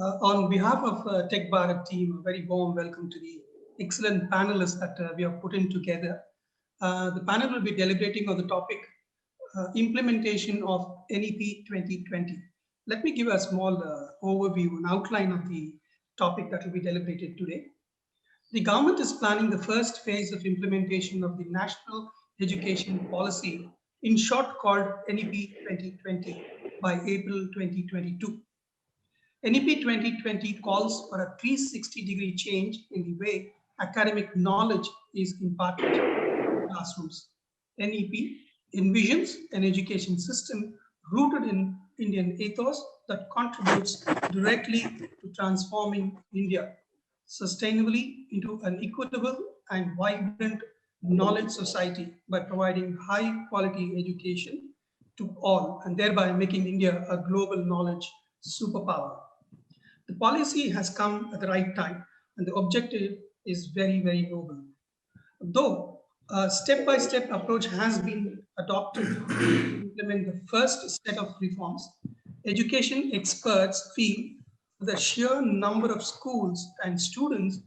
On behalf of Tech Bharat team, a very warm welcome to the excellent panelists that we have put in together. The panel will be deliberating on the topic implementation of NEP 2020. Let me give a small overview and outline of the topic that will be deliberated today. The government is planning the first phase of implementation of the National Education Policy, in short called NEP 2020, by April 2022. NEP 2020 calls for a 360-degree change in the way academic knowledge is imparted in classrooms. NEP envisions an education system rooted in Indian ethos that contributes directly to transforming India sustainably into an equitable and vibrant knowledge society by providing high quality education to all and thereby making India a global knowledge superpower. The policy has come at the right time and the objective is very, very noble. Though a step-by-step approach has been adopted to implement the first set of reforms, education experts feel the sheer number of schools and students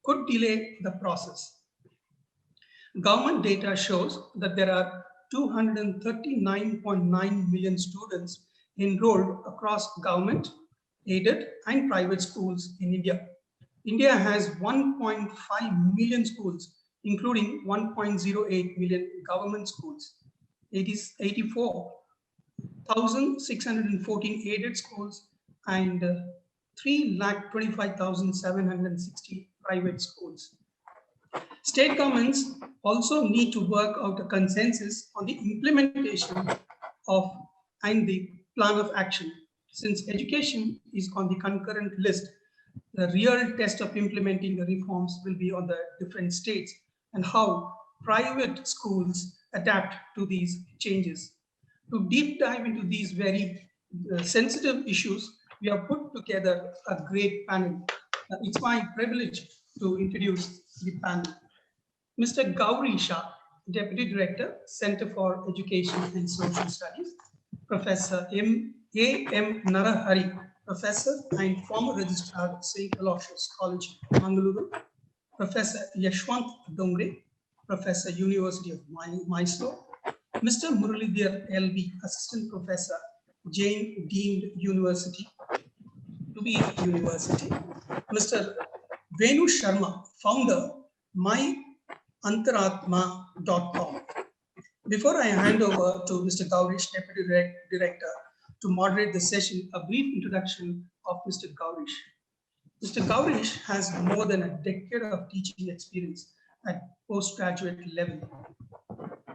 could delay the process. Government data shows that there are 239.9 million students enrolled across government, aided, and private schools in India. India has 1.5 million schools, including 1.08 million government schools. It is 84,614 aided schools and 3,25,760 private schools. State governments also need to work out a consensus on the implementation of and the plan of action. Since education is on the concurrent list, the real test of implementing the reforms will be on the different states and how private schools adapt to these changes. To deep dive into these very sensitive issues, we have put together a great panel. It's my privilege to introduce the panel. Mr. Gauri Shah, Deputy Director, Center for Education and Social Studies, Professor A.M. Narahari, Professor and former Registrar, St. Aloysius College, Mangaluru, Professor Yashwant Dongre, Professor, University of Mysore, Mr. Muralidhar L.B., Assistant Professor, Jain Deemed University, UB University, Mr. Venu Sharma, Founder, MyAntaratma.com. Before I hand over to Mr. Gaurish, Deputy Director, to moderate the session, a brief introduction of Mr. Gaurish. Mr. Gaurish has more than a decade of teaching experience at postgraduate level,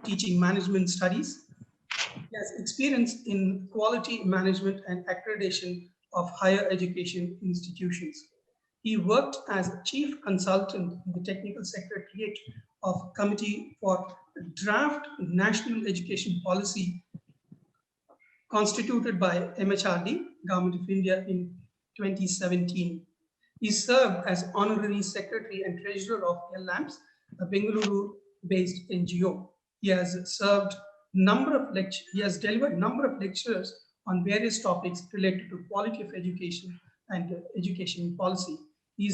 teaching management studies. He has experience in quality management and accreditation of higher education institutions. He worked as chief consultant in the technical secretariat of Committee for Draft National Education Policy constituted by MHRD, Government of India, in 2017. He served as Honorary Secretary and Treasurer of LAMPS, a Bengaluru-based NGO. He has delivered a number of lectures on various topics related to quality of education and education policy. He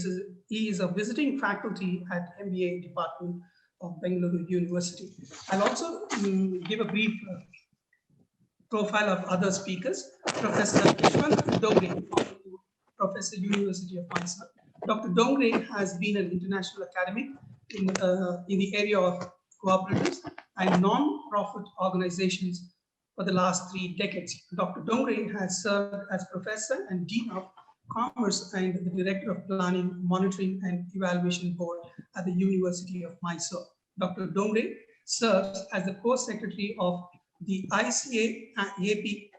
is a visiting faculty at MBA Department of Bengaluru University. I'll also give a brief profile of other speakers. Professor Yashwant Dongre, Professor, University of Mysore. Dr. Dongre has been an international academic in the area of cooperatives and non-profit organizations for the last 3 decades. Dr. Dongre has served as Professor and Dean of Commerce and the Director of Planning, Monitoring and Evaluation Board at the University of Mysore. Dr. Dongre serves as the Co-Secretary of the ICA-AP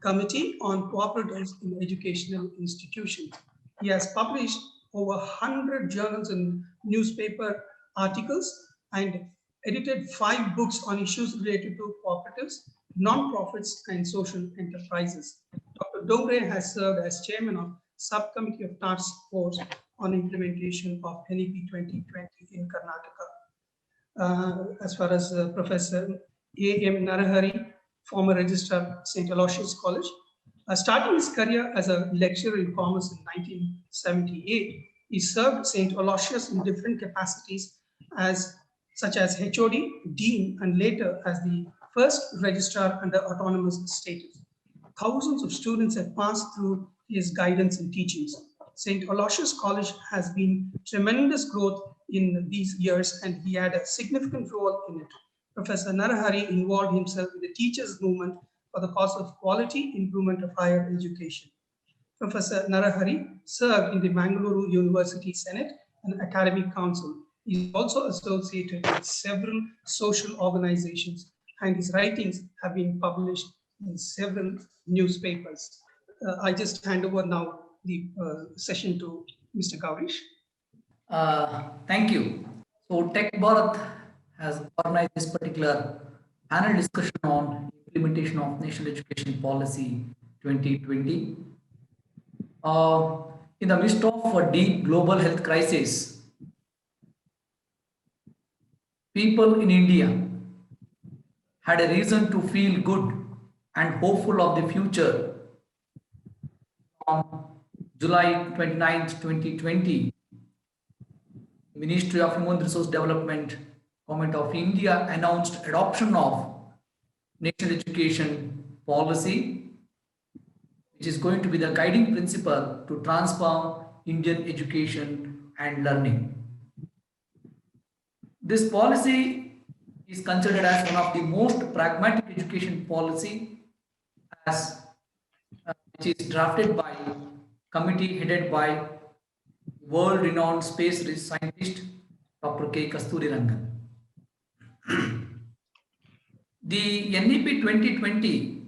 Committee on Cooperatives in Educational Institutions. He has published over 100 journals and newspaper articles and edited 5 books on issues related to cooperatives, non-profits, and social enterprises. Dr. Dongre has served as Chairman of Subcommittee of Task Force on Implementation of NEP 2020 in Karnataka. As far as Professor A.M. Narahari, former Registrar, St. Aloysius College, Starting his career as a lecturer in commerce in 1978, he served St. Aloysius in different capacities as such as HOD, Dean, and later as the first registrar under autonomous status. Thousands of students have passed through his guidance and teachings. St. Aloysius College has been tremendous growth in these years, and he had a significant role in it. Professor Narahari involved himself in the teachers' movement for the cause of quality improvement of higher education. Professor Narahari served in the Mangaluru University Senate and Academic Council. He is also associated with several social organizations, and his writings have been published in several newspapers. I just hand over now the session to Mr. Gaurish. Thank you. So Tech Bharat has organized this particular panel discussion on implementation of National Education Policy 2020. In the midst of a deep global health crisis, people in India had a reason to feel good and hopeful of the future. On July 29th, 2020, Ministry of Human Resource Development, Government of India announced adoption of National Education Policy, which is going to be the guiding principle to transform Indian education and learning. This policy is considered as one of the most pragmatic education policy which is drafted by committee headed by world-renowned space scientist Dr. K. Kasturirangan. The NEP 2020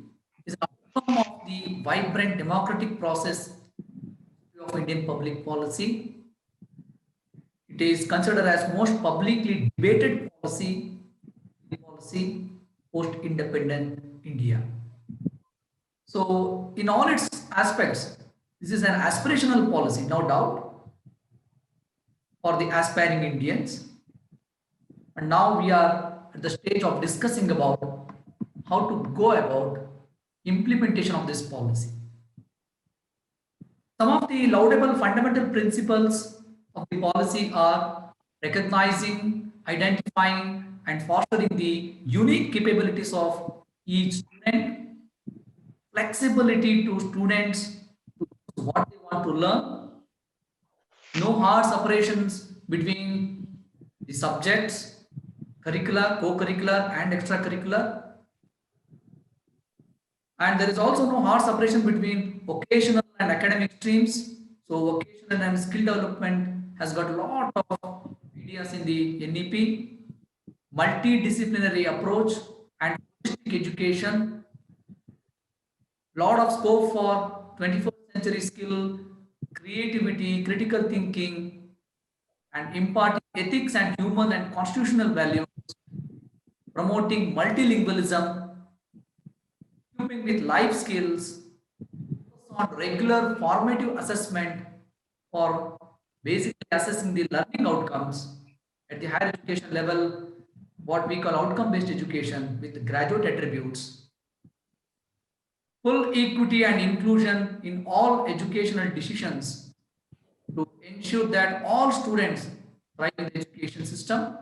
is an outcome of the vibrant democratic process of Indian public policy. It is considered as most publicly debated policy post-independent India. So in all its aspects, this is an aspirational policy, no doubt, for the aspiring Indians. And now we are at the stage of discussing about how to go about implementation of this policy. Some of the laudable fundamental principles of the policy are recognizing, identifying, and fostering the unique capabilities of each student, flexibility to students to choose what they want to learn, no hard separations between the subjects, curricular, co-curricular, and extracurricular. And there is also no hard separation between vocational and academic streams. So vocational and skill development has got a lot of ideas in the NEP. Multidisciplinary approach and holistic education. Lot of scope for 21st century skill, creativity, critical thinking, and imparting ethics and human and constitutional values, promoting multilingualism, equipping with life skills, on regular formative assessment for basically assessing the learning outcomes at the higher education level, what we call outcome-based education with graduate attributes, full equity and inclusion in all educational decisions to ensure that all students thrive in the education system,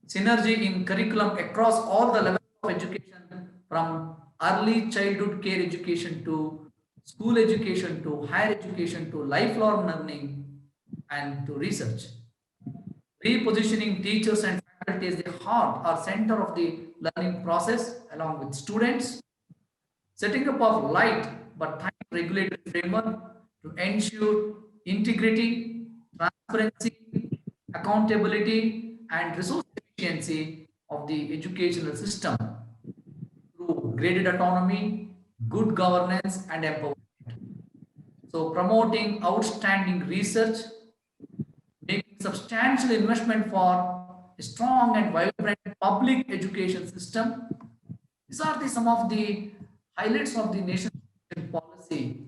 synergy in curriculum across all the levels of education from early childhood care education to school education to higher education to lifelong learning and to research. Repositioning teachers and faculty as the heart or center of the learning process along with students. Setting up of light but tight regulatory framework to ensure integrity, transparency, accountability, and resource efficiency of the educational system through graded autonomy, good governance, and empowerment. So promoting outstanding research, making substantial investment for a strong and vibrant public education system. These are some of the highlights of the national education policy,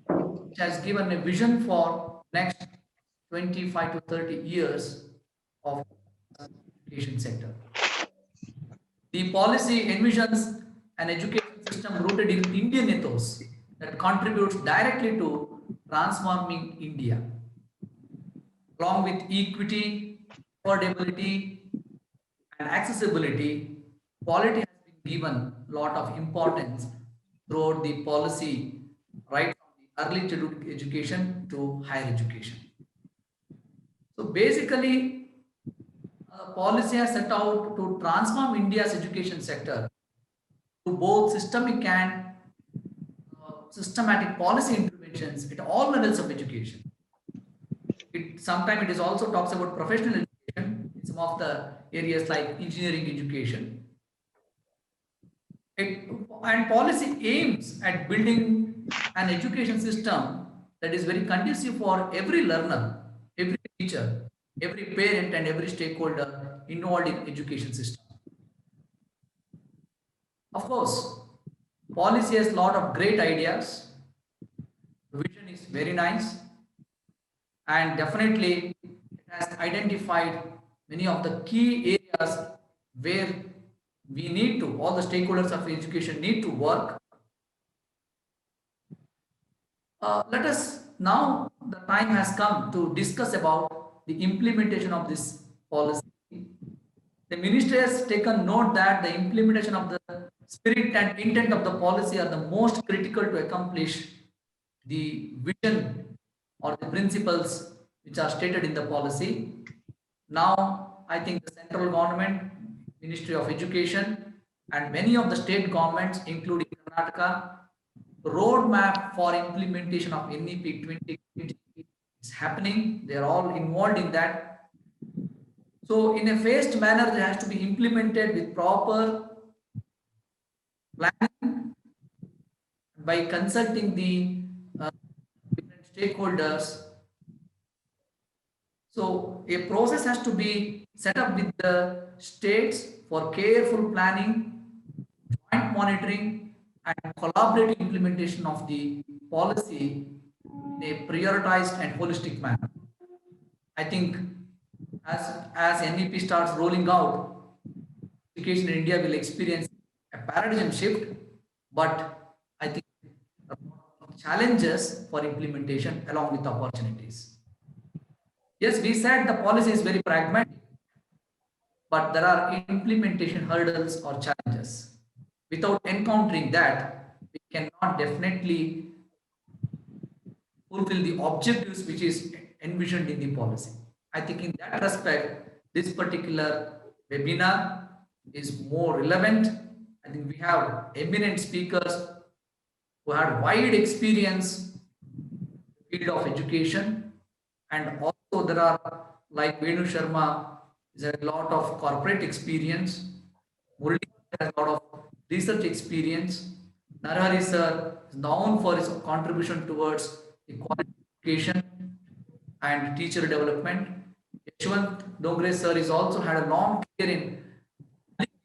which has given a vision for next 25 to 30 years of education sector. The policy envisions an education system system rooted in Indian ethos that contributes directly to transforming India. Along with equity, affordability, and accessibility, quality has been given a lot of importance throughout the policy, right from the early childhood education to higher education. So basically, policy has set out to transform India's education sector through both systemic and systematic policy interventions at all levels of education. Sometimes it is also talks about professional education in some of the areas like engineering education. And policy aims at building an education system that is very conducive for every learner, every teacher, every parent, and every stakeholder involved in education system. Of course, policy has a lot of great ideas. The vision is very nice, and definitely it has identified many of the key areas where we need to, all the stakeholders of education need to work. Let us now, the time has come to discuss about the implementation of this policy. The ministry has taken note that the implementation of the spirit and intent of the policy are the most critical to accomplish the vision or the principles which are stated in the policy. Now, I think the central government, Ministry of Education, and many of the state governments, including Karnataka, roadmap for implementation of NEP 2020 is happening. They are all involved in that. So, in a phased manner, they has to be implemented with proper planning by consulting the different stakeholders. So, a process has to be set up with the states for careful planning, joint monitoring, and collaborative implementation of the policy in a prioritized and holistic manner. I think as NEP starts rolling out, education in India will experience a paradigm shift, but I think challenges for implementation along with opportunities. Yes, we said the policy is very pragmatic, but there are implementation hurdles or challenges. Without encountering that, we cannot definitely fulfill the objectives which is envisioned in the policy. I think in that respect, this particular webinar is more relevant. I think we have eminent speakers who had wide experience in the field of education, and also there are like Venu Sharma has a lot of corporate experience. Murali has a lot of research experience. Narahari sir is known for his contribution towards the quality education and teacher development. Yashwant Dongre sir is also had a long career in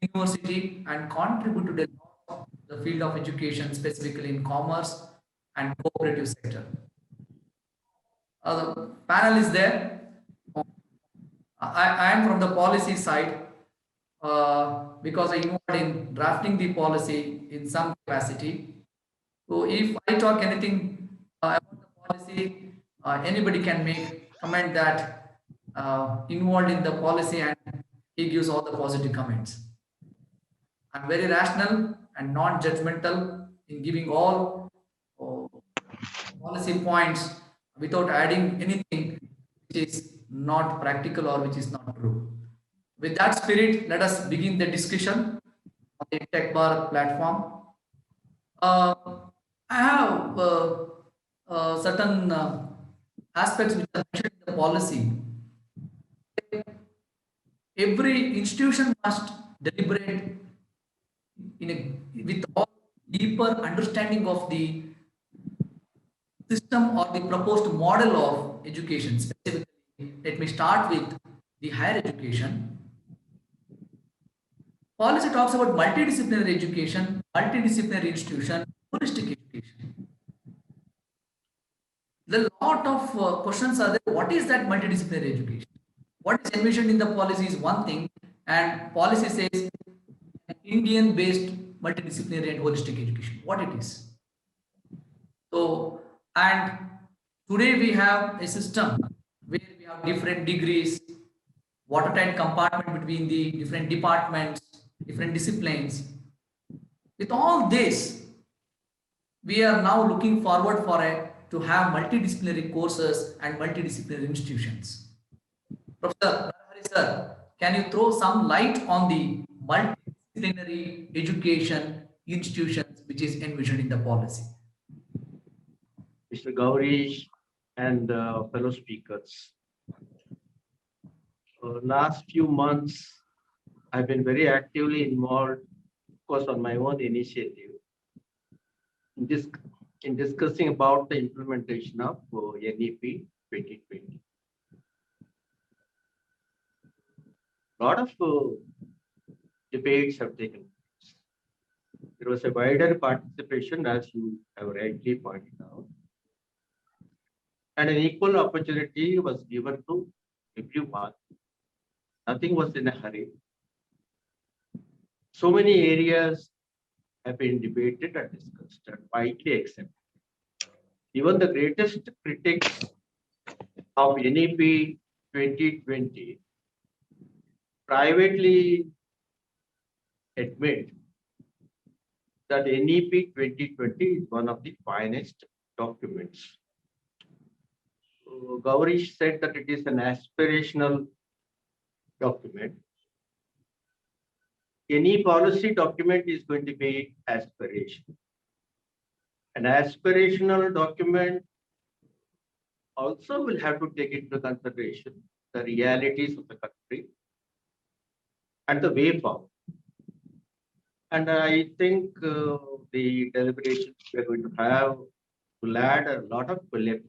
university and contributed a lot to the field of education, specifically in commerce and cooperative sector. The panel is there. I am from the policy side because I involved in drafting the policy in some capacity. So if I talk anything about the policy, anybody can make comment that involved in the policy, and he gives all the positive comments. I'm very rational and non-judgmental in giving all policy points without adding anything which is not practical or which is not true. With that spirit, let us begin the discussion on the Tech Bharat platform. I have certain aspects which are mentioned in the policy. Every institution must deliberate with all deeper understanding of the system or the proposed model of education. Specifically, let me start with the higher education. Policy talks about multidisciplinary education, multidisciplinary institution, holistic education. The lot of questions are there. What is that multidisciplinary education? What is envisioned in the policy is one thing, and policy says Indian-based multidisciplinary and holistic education, what it is. So, and today we have a system where we have different degrees, watertight compartment between the different departments, different disciplines. With all this, we are now looking forward for to have multidisciplinary courses and multidisciplinary institutions. Professor Narahari sir, can you throw some light on the multidisciplinary education institutions which is envisioned in the policy? Mr. Gaurish and fellow speakers. Last few months, I've been very actively involved, of course, on my own initiative, in discussing about the implementation of NEP 2020. A lot of debates have taken place. There was a wider participation, as you have rightly pointed out, and an equal opportunity was given to everyone. Nothing was in a hurry. So many areas have been debated and discussed and widely accepted. Even the greatest critics of NEP 2020 privately admit that NEP 2020 is one of the finest documents. Gaurish said that it is an aspirational document. Any policy document is going to be aspirational. An aspirational document also will have to take into consideration the realities of the country and the way forward. And I think the deliberations we are going to have will add a lot of belief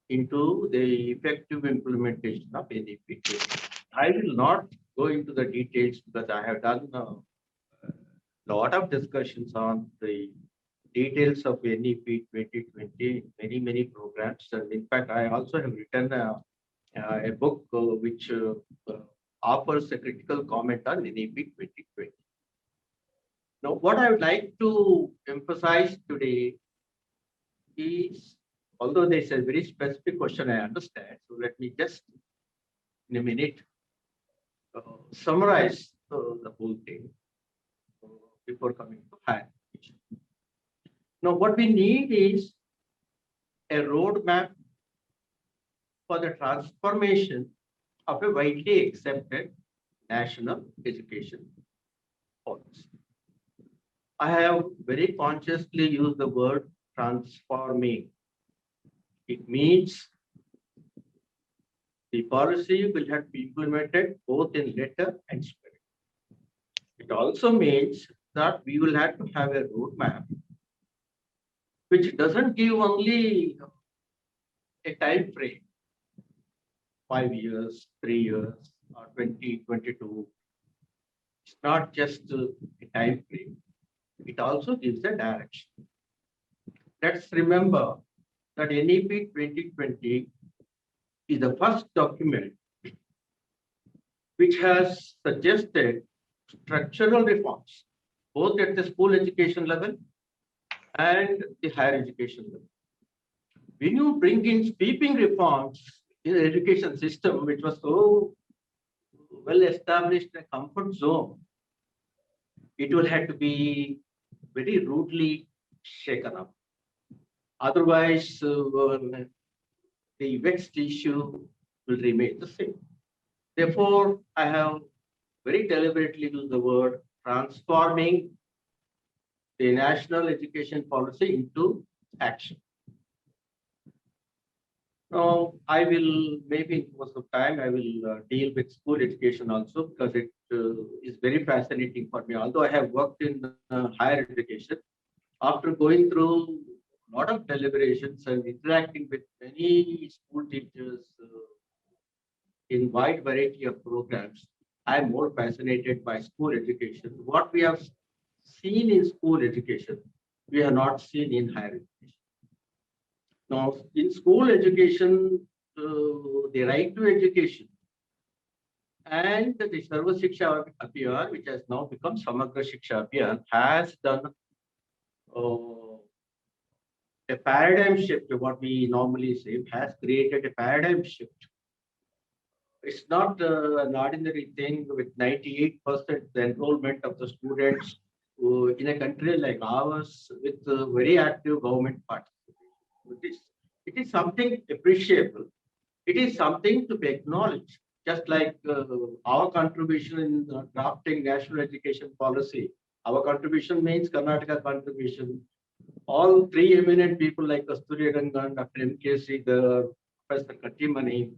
into the effective implementation of NEP. I will not go into the details because I have done a lot of discussions on the details of NEP 2020, many programs. And in fact, I also have written a book which offers a critical comment on NEP 2020. Now, what I would like to emphasize today is, although there's a very specific question, I understand. So let me just, in a minute, summarize the whole thing before coming to higher education. Now, what we need is a roadmap for the transformation of a widely accepted national education policy. I have very consciously used the word transforming. It means the policy will have to be implemented both in letter and spirit. It also means that we will have to have a roadmap which doesn't give only a time frame, 5 years, 3 years, or 2022. It's not just a time frame. It also gives a direction. Let's remember that NEP 2020 is the first document which has suggested structural reforms, both at the school education level and the higher education level. When you bring in sweeping reforms in the education system, which was so well established a comfort zone, it will have to be very rudely shaken up. Otherwise, the vexed issue will remain the same. Therefore, I have very deliberately used the word transforming the national education policy into action. Now, I will, maybe in the course of time, I will deal with school education also, because it is very fascinating for me. Although I have worked in higher education, after going through a lot of deliberations and interacting with many school teachers in wide variety of programs, I am more fascinated by school education. What we have seen in school education, we have not seen in higher education. Now, in school education, the right to education And the Sarva Shiksha Abhiyan, which has now become Samagra Shiksha Abhiyan, has done a paradigm shift. What we normally say has created a paradigm shift. It's not an ordinary thing with 98% the enrollment of the students in a country like ours with very active government participation. It is something appreciable. It is something to be acknowledged, just like our contribution in drafting national education policy. Our contribution means Karnataka contribution. All three eminent people like Kasturi Rangan, Dr. M.K. the Professor Kattimani,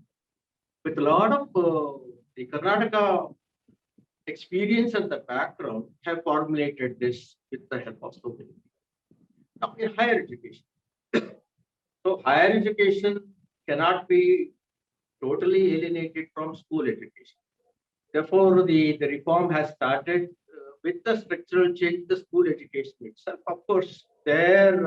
with a lot of the Karnataka experience and the background, have formulated this with the help of so many people. Now, in higher education. So, higher education cannot be totally alienated from school education. Therefore, the reform has started with the structural change, the school education itself. Of course, there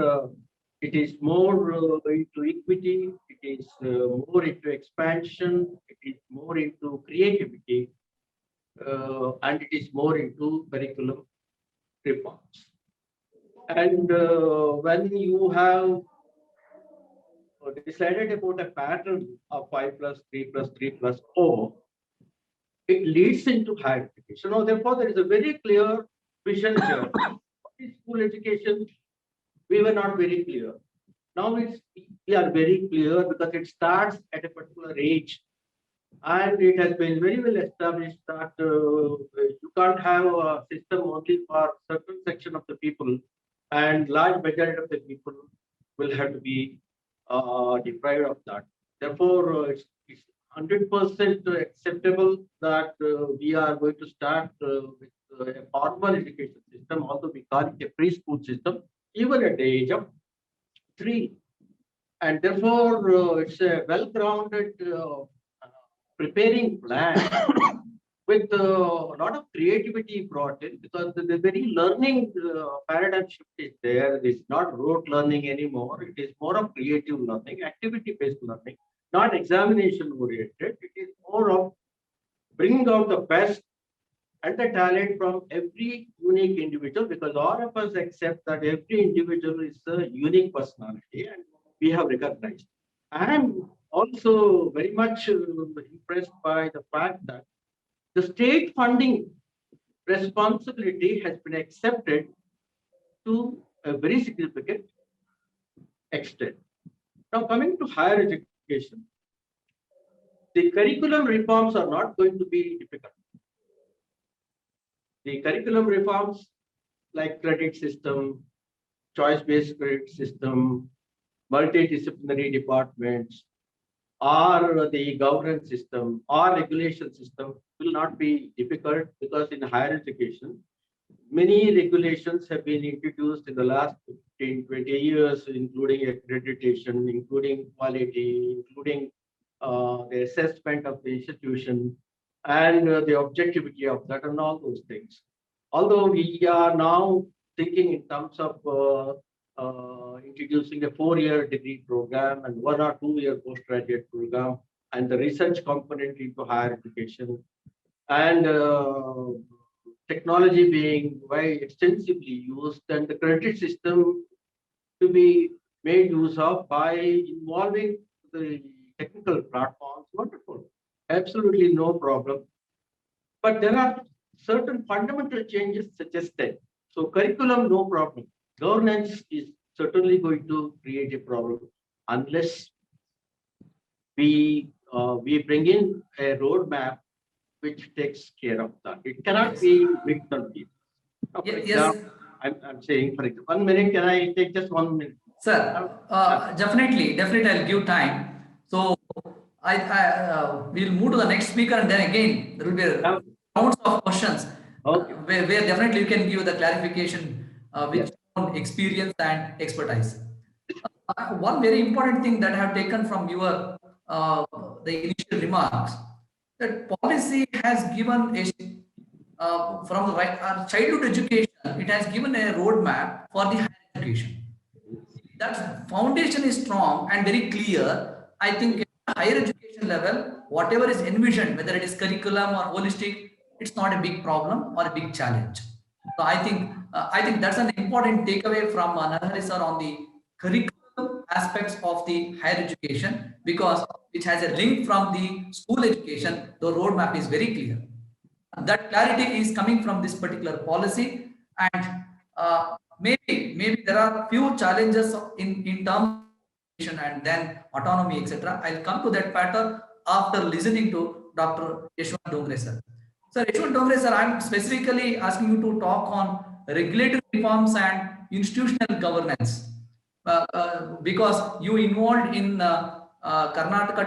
it is more into equity, it is more into expansion, it is more into creativity, and it is more into curriculum reforms. And when you have decided about a pattern of 5+3+3+4, it leads into higher education. Now, therefore, there is a very clear vision here. What is school education? We were not very clear. Now we are very clear because it starts at a particular age. And it has been very well established that you can't have a system only for certain section of the people, and large majority of the people will have to be deprived of that. Therefore, it's 100% acceptable that we are going to start with a formal education system, although we call it a preschool system, even at the age of 3. And therefore, it's a well-grounded preparing plan with a lot of creativity brought in, because the very learning paradigm shift is there. It is not rote learning anymore. It is more of creative learning, activity-based learning, not examination-oriented. It is more of bringing out the best and the talent from every unique individual, because all of us accept that every individual is a unique personality, and we have recognized. I am also very much impressed by the fact that the state funding responsibility has been accepted to a very significant extent. Now, coming to higher education, the curriculum reforms are not going to be difficult. The curriculum reforms like credit system, choice-based credit system, multidisciplinary departments, or the governance system or regulation system will not be difficult, because in higher education, many regulations have been introduced in the last 15, 20 years, including accreditation, including quality, including the assessment of the institution, and the objectivity of that, and all those things. Although we are now thinking in terms of introducing a 4-year degree program and 1 or 2-year postgraduate program, and the research component into higher education, and technology being very extensively used, and the credit system to be made use of by involving the technical platforms. Wonderful, absolutely no problem. But there are certain fundamental changes suggested. So curriculum, no problem. Governance is certainly going to create a problem unless we bring in a roadmap which takes care of that. It cannot be mixed on people. Now, for example, I'm saying, for example, 1 minute, can I take just 1 minute? Sir, definitely I'll give time. So we'll move to the next speaker, and then again there will be rounds of questions. Okay. Where definitely you can give the clarification with own experience and expertise. One very important thing that I have taken from your the initial remarks, that policy has given a from the childhood education, it has given a roadmap for the higher education. That foundation is strong and very clear. I think at higher education level, whatever is envisioned, whether it is curriculum or holistic, it's not a big problem or a big challenge. So I think that's an important takeaway from Narahari sir on the curriculum aspects of the higher education, because which has a link from the school education. The roadmap is very clear. That clarity is coming from this particular policy, and maybe there are few challenges in terms of education and then autonomy, etc. I'll come to that pattern after listening to Dr. Yashwant Dongre sir. Sir, Yashwant Dongre sir, I'm specifically asking you to talk on regulatory reforms and institutional governance, because you involved in Karnataka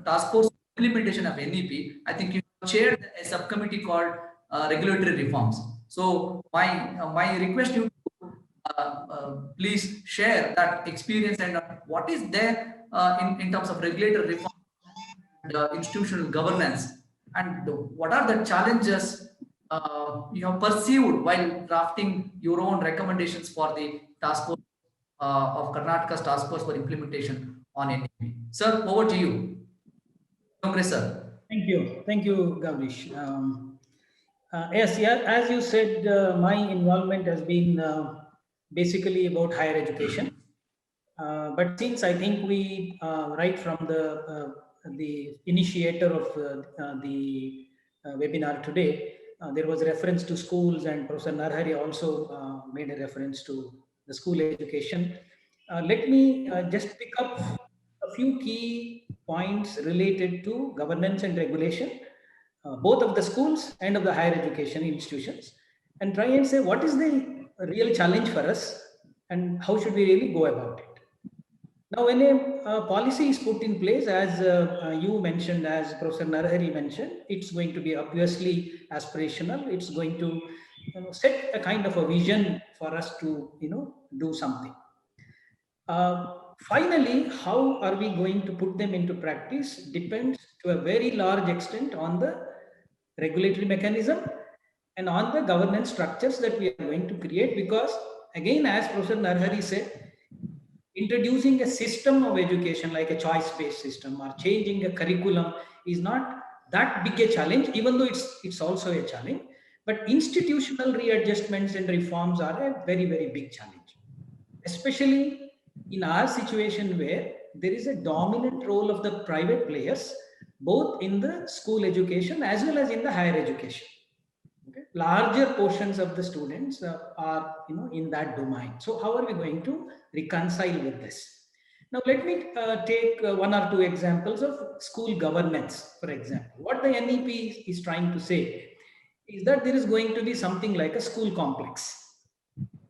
task force implementation of NEP. I think you chaired a subcommittee called regulatory reforms. So my request you to please share that experience and what is there in terms of regulatory reform and institutional governance, and what are the challenges you have perceived while drafting your own recommendations for the task force of Karnataka's task force for implementation on NEP. Sir, over to you. Congress, sir. Thank you, Gaurish. Yes, yeah, as you said, my involvement has been basically about higher education. But since I think we, right from the initiator of the webinar today, there was a reference to schools, and Professor Narahari also made a reference to the school education. Let me just pick up a few key points related to governance and regulation, both of the schools and of the higher education institutions, and try and say what is the real challenge for us and how should we really go about it. Now, when a policy is put in place, as you mentioned, as Professor Narahari mentioned, it's going to be obviously aspirational. It's going to set a kind of a vision for us to do something. Finally, how are we going to put them into practice depends to a very large extent on the regulatory mechanism and on the governance structures that we are going to create, because again, as Professor Narahari said, introducing a system of education like a choice-based system or changing a curriculum is not that big a challenge, even though it's also a challenge. But institutional readjustments and reforms are a very, very big challenge, especially in our situation where there is a dominant role of the private players, both in the school education as well as in the higher education. Okay? Larger portions of the students are in that domain. So how are we going to reconcile with this? Now let me take one or two examples of school governance. For example, what the NEP is trying to say is that there is going to be something like a school complex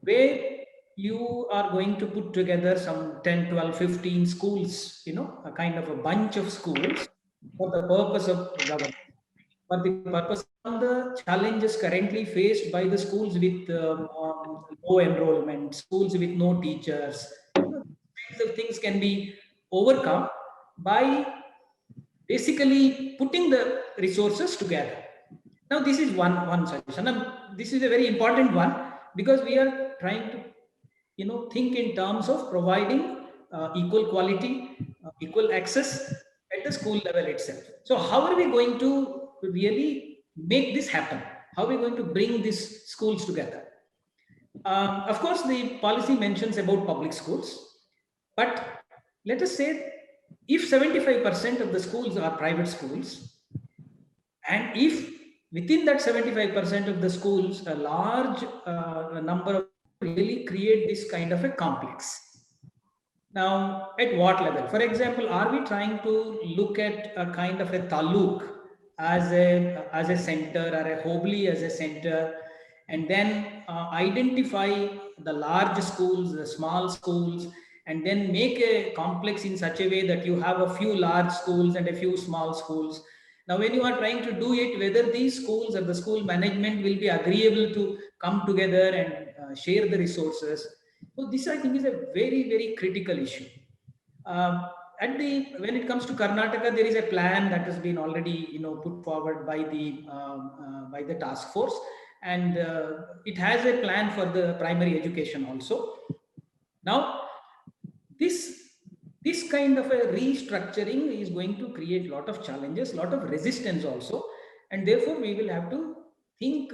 where you are going to put together some 10, 12, 15 schools, a kind of a bunch of schools for the purpose of governance, for the purpose of the challenges currently faced by the schools with low enrollment, schools with no teachers. These things can be overcome by basically putting the resources together. Now, this is one solution. Now, this is a very important one because we are trying to think in terms of providing equal quality, equal access at the school level itself. So how are we going to really make this happen? How are we going to bring these schools together? Of course, the policy mentions about public schools, but let us say if 75% of the schools are private schools, and if within that 75% of the schools, a large number of really create this kind of a complex. Now, at what level? For example, are we trying to look at a kind of a taluk as a center, or a hobli as a center, and then identify the large schools, the small schools, and then make a complex in such a way that you have a few large schools and a few small schools? Now, when you are trying to do it, whether these schools or the school management will be agreeable to come together and share the resources. So this, I think, is a very, very critical issue. When it comes to Karnataka, there is a plan that has been already put forward by the task force, and it has a plan for the primary education also. Now, this kind of a restructuring is going to create a lot of challenges, a lot of resistance also. And therefore, we will have to think,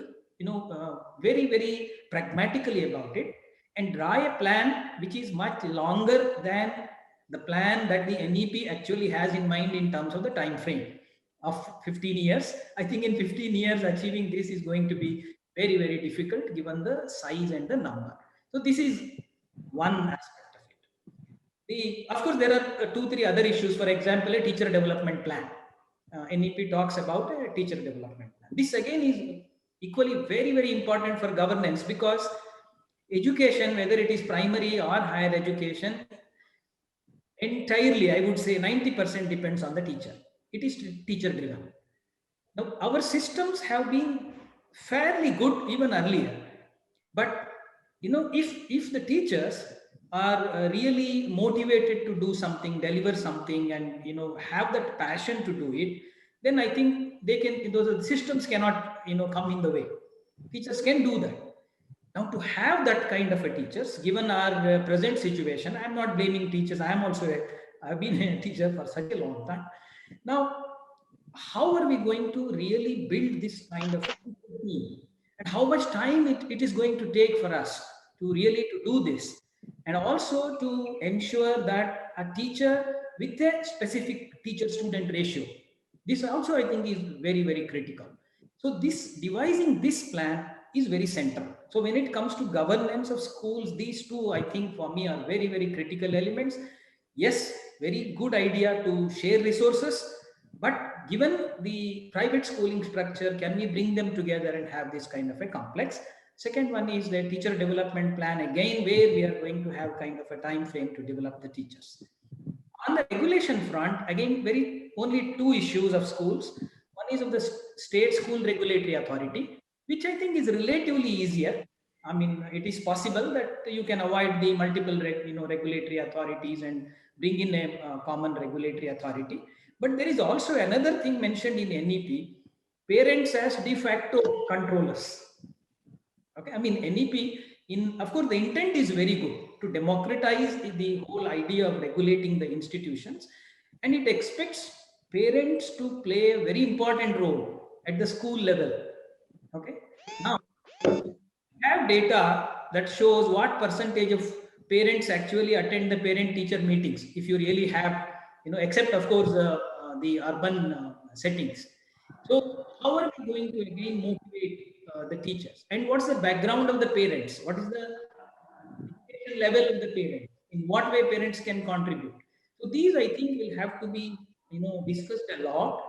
very, very pragmatically about it and draw a plan which is much longer than the plan that the NEP actually has in mind in terms of the time frame of 15 years. I think in 15 years, achieving this is going to be very, very difficult given the size and the number. So this is one aspect of it. Of course, there are 2-3 other issues. For example, a teacher development plan. NEP talks about a teacher development plan. This again is equally very, very important for governance, because education, whether it is primary or higher education, entirely, I would say 90% depends on the teacher. It is teacher driven. Now, our systems have been fairly good even earlier, but if the teachers are really motivated to do something, deliver something, and have that passion to do it, then I think they can. Those systems cannot come in the way. Teachers can do that. Now, to have that kind of a teachers, given our present situation, I'm not blaming teachers. I've been a teacher for such a long time. Now, how are we going to really build this kind of a team? And how much time it is going to take for us to really to do this? And also to ensure that a teacher with a specific teacher-student ratio. This also, I think, is very, very critical. So devising this plan is very central. So when it comes to governance of schools, these two, I think, for me, are very, very critical elements. Yes, very good idea to share resources, but given the private schooling structure, can we bring them together and have this kind of a complex? Second one is the teacher development plan, again, where we are going to have kind of a time frame to develop the teachers. On the regulation front, again, only two issues of schools. One is of the State School Regulatory Authority, which I think is relatively easier. I mean, it is possible that you can avoid the multiple regulatory authorities and bring in a common regulatory authority. But there is also another thing mentioned in NEP, parents as de facto controllers. Okay, I mean, NEP, of course, the intent is very good to democratize the whole idea of regulating the institutions, and it expects parents to play a very important role at the school level. Okay, now we have data that shows what percentage of parents actually attend the parent-teacher meetings. If you really have, except of course the urban settings. So how are we going to again motivate the teachers? And what's the background of the parents? What is the education level of the parents? In what way parents can contribute? So these, I think, will have to be discussed a lot,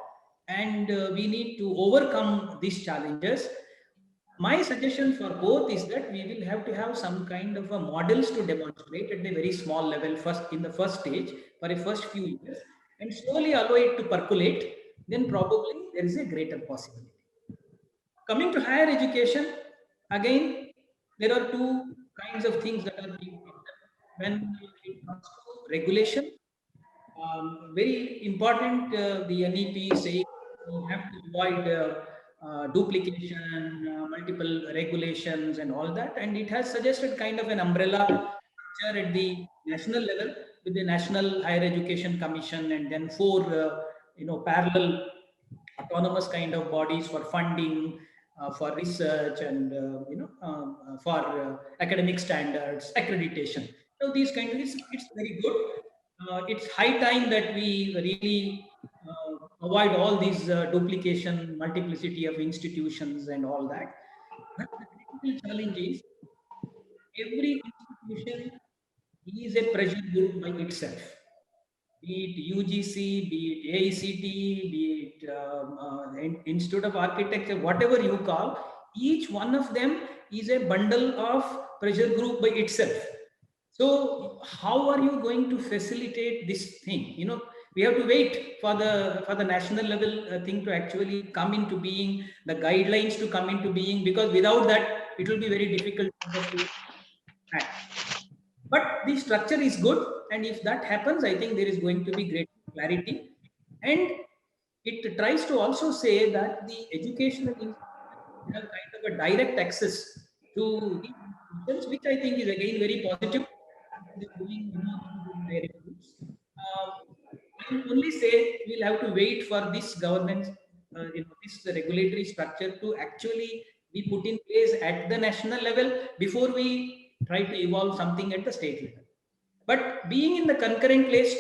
and we need to overcome these challenges. My suggestion for both is that we will have to have some kind of a models to demonstrate at a very small level first, in the first stage, for a first few years, and slowly allow it to percolate. Then probably there is a greater possibility. Coming to higher education, again, there are two kinds of things that are being done when it comes to regulation. Very important, the NEP says we have to avoid duplication, multiple regulations and all that. And it has suggested kind of an umbrella structure at the national level with the National Higher Education Commission, and then 4 parallel autonomous kind of bodies for funding, for research, and for academic standards, accreditation. So these kind of, it's very good. It's high time that we really avoid all these duplication, multiplicity of institutions and all that. But the critical challenge is every institution is a pressure group by itself. Be it UGC, be it AICT, be it Institute of Architecture, whatever you call, each one of them is a bundle of pressure group by itself. So how are you going to facilitate this thing? We have to wait for the national level thing to actually come into being, the guidelines to come into being, because without that, it will be very difficult to act. But the structure is good, and if that happens, I think there is going to be great clarity. And it tries to also say that the educational institutions have kind of a direct access to the institutions, which I think is again very positive. Doing, can only say we'll have to wait for this governance, this regulatory structure to actually be put in place at the national level before we try to evolve something at the state level. But being in the concurrent list,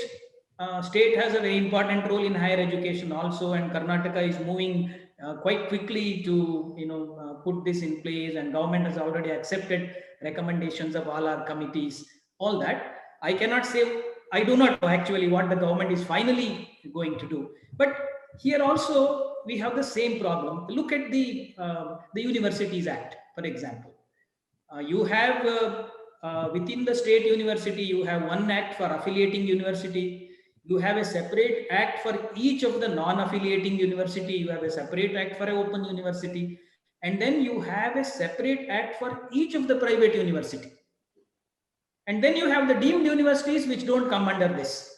state has a very important role in higher education also, and Karnataka is moving quite quickly to put this in place, and government has already accepted recommendations of all our committees. All that I cannot say. I do not know actually what the government is finally going to do. But here also we have the same problem. Look at the Universities Act, for example. You have within the state university, you have one act for affiliating university. You have a separate act for each of the non-affiliating university. You have a separate act for an open university. And then you have a separate act for each of the private university. And then you have the deemed universities which don't come under this.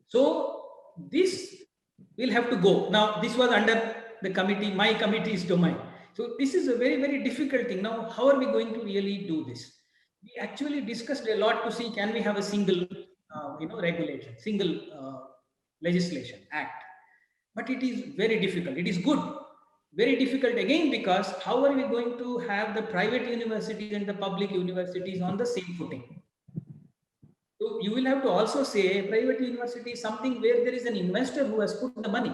So this will have to go. Now, this was under the committee, my committee's domain. So this is a very, very difficult thing. Now, how are we going to really do this? We actually discussed a lot to see, can we have a single, regulation, single legislation act? But it is very difficult. It is good, very difficult again, because how are we going to have the private universities and the public universities on the same footing? So you will have to also say private university is something where there is an investor who has put the money.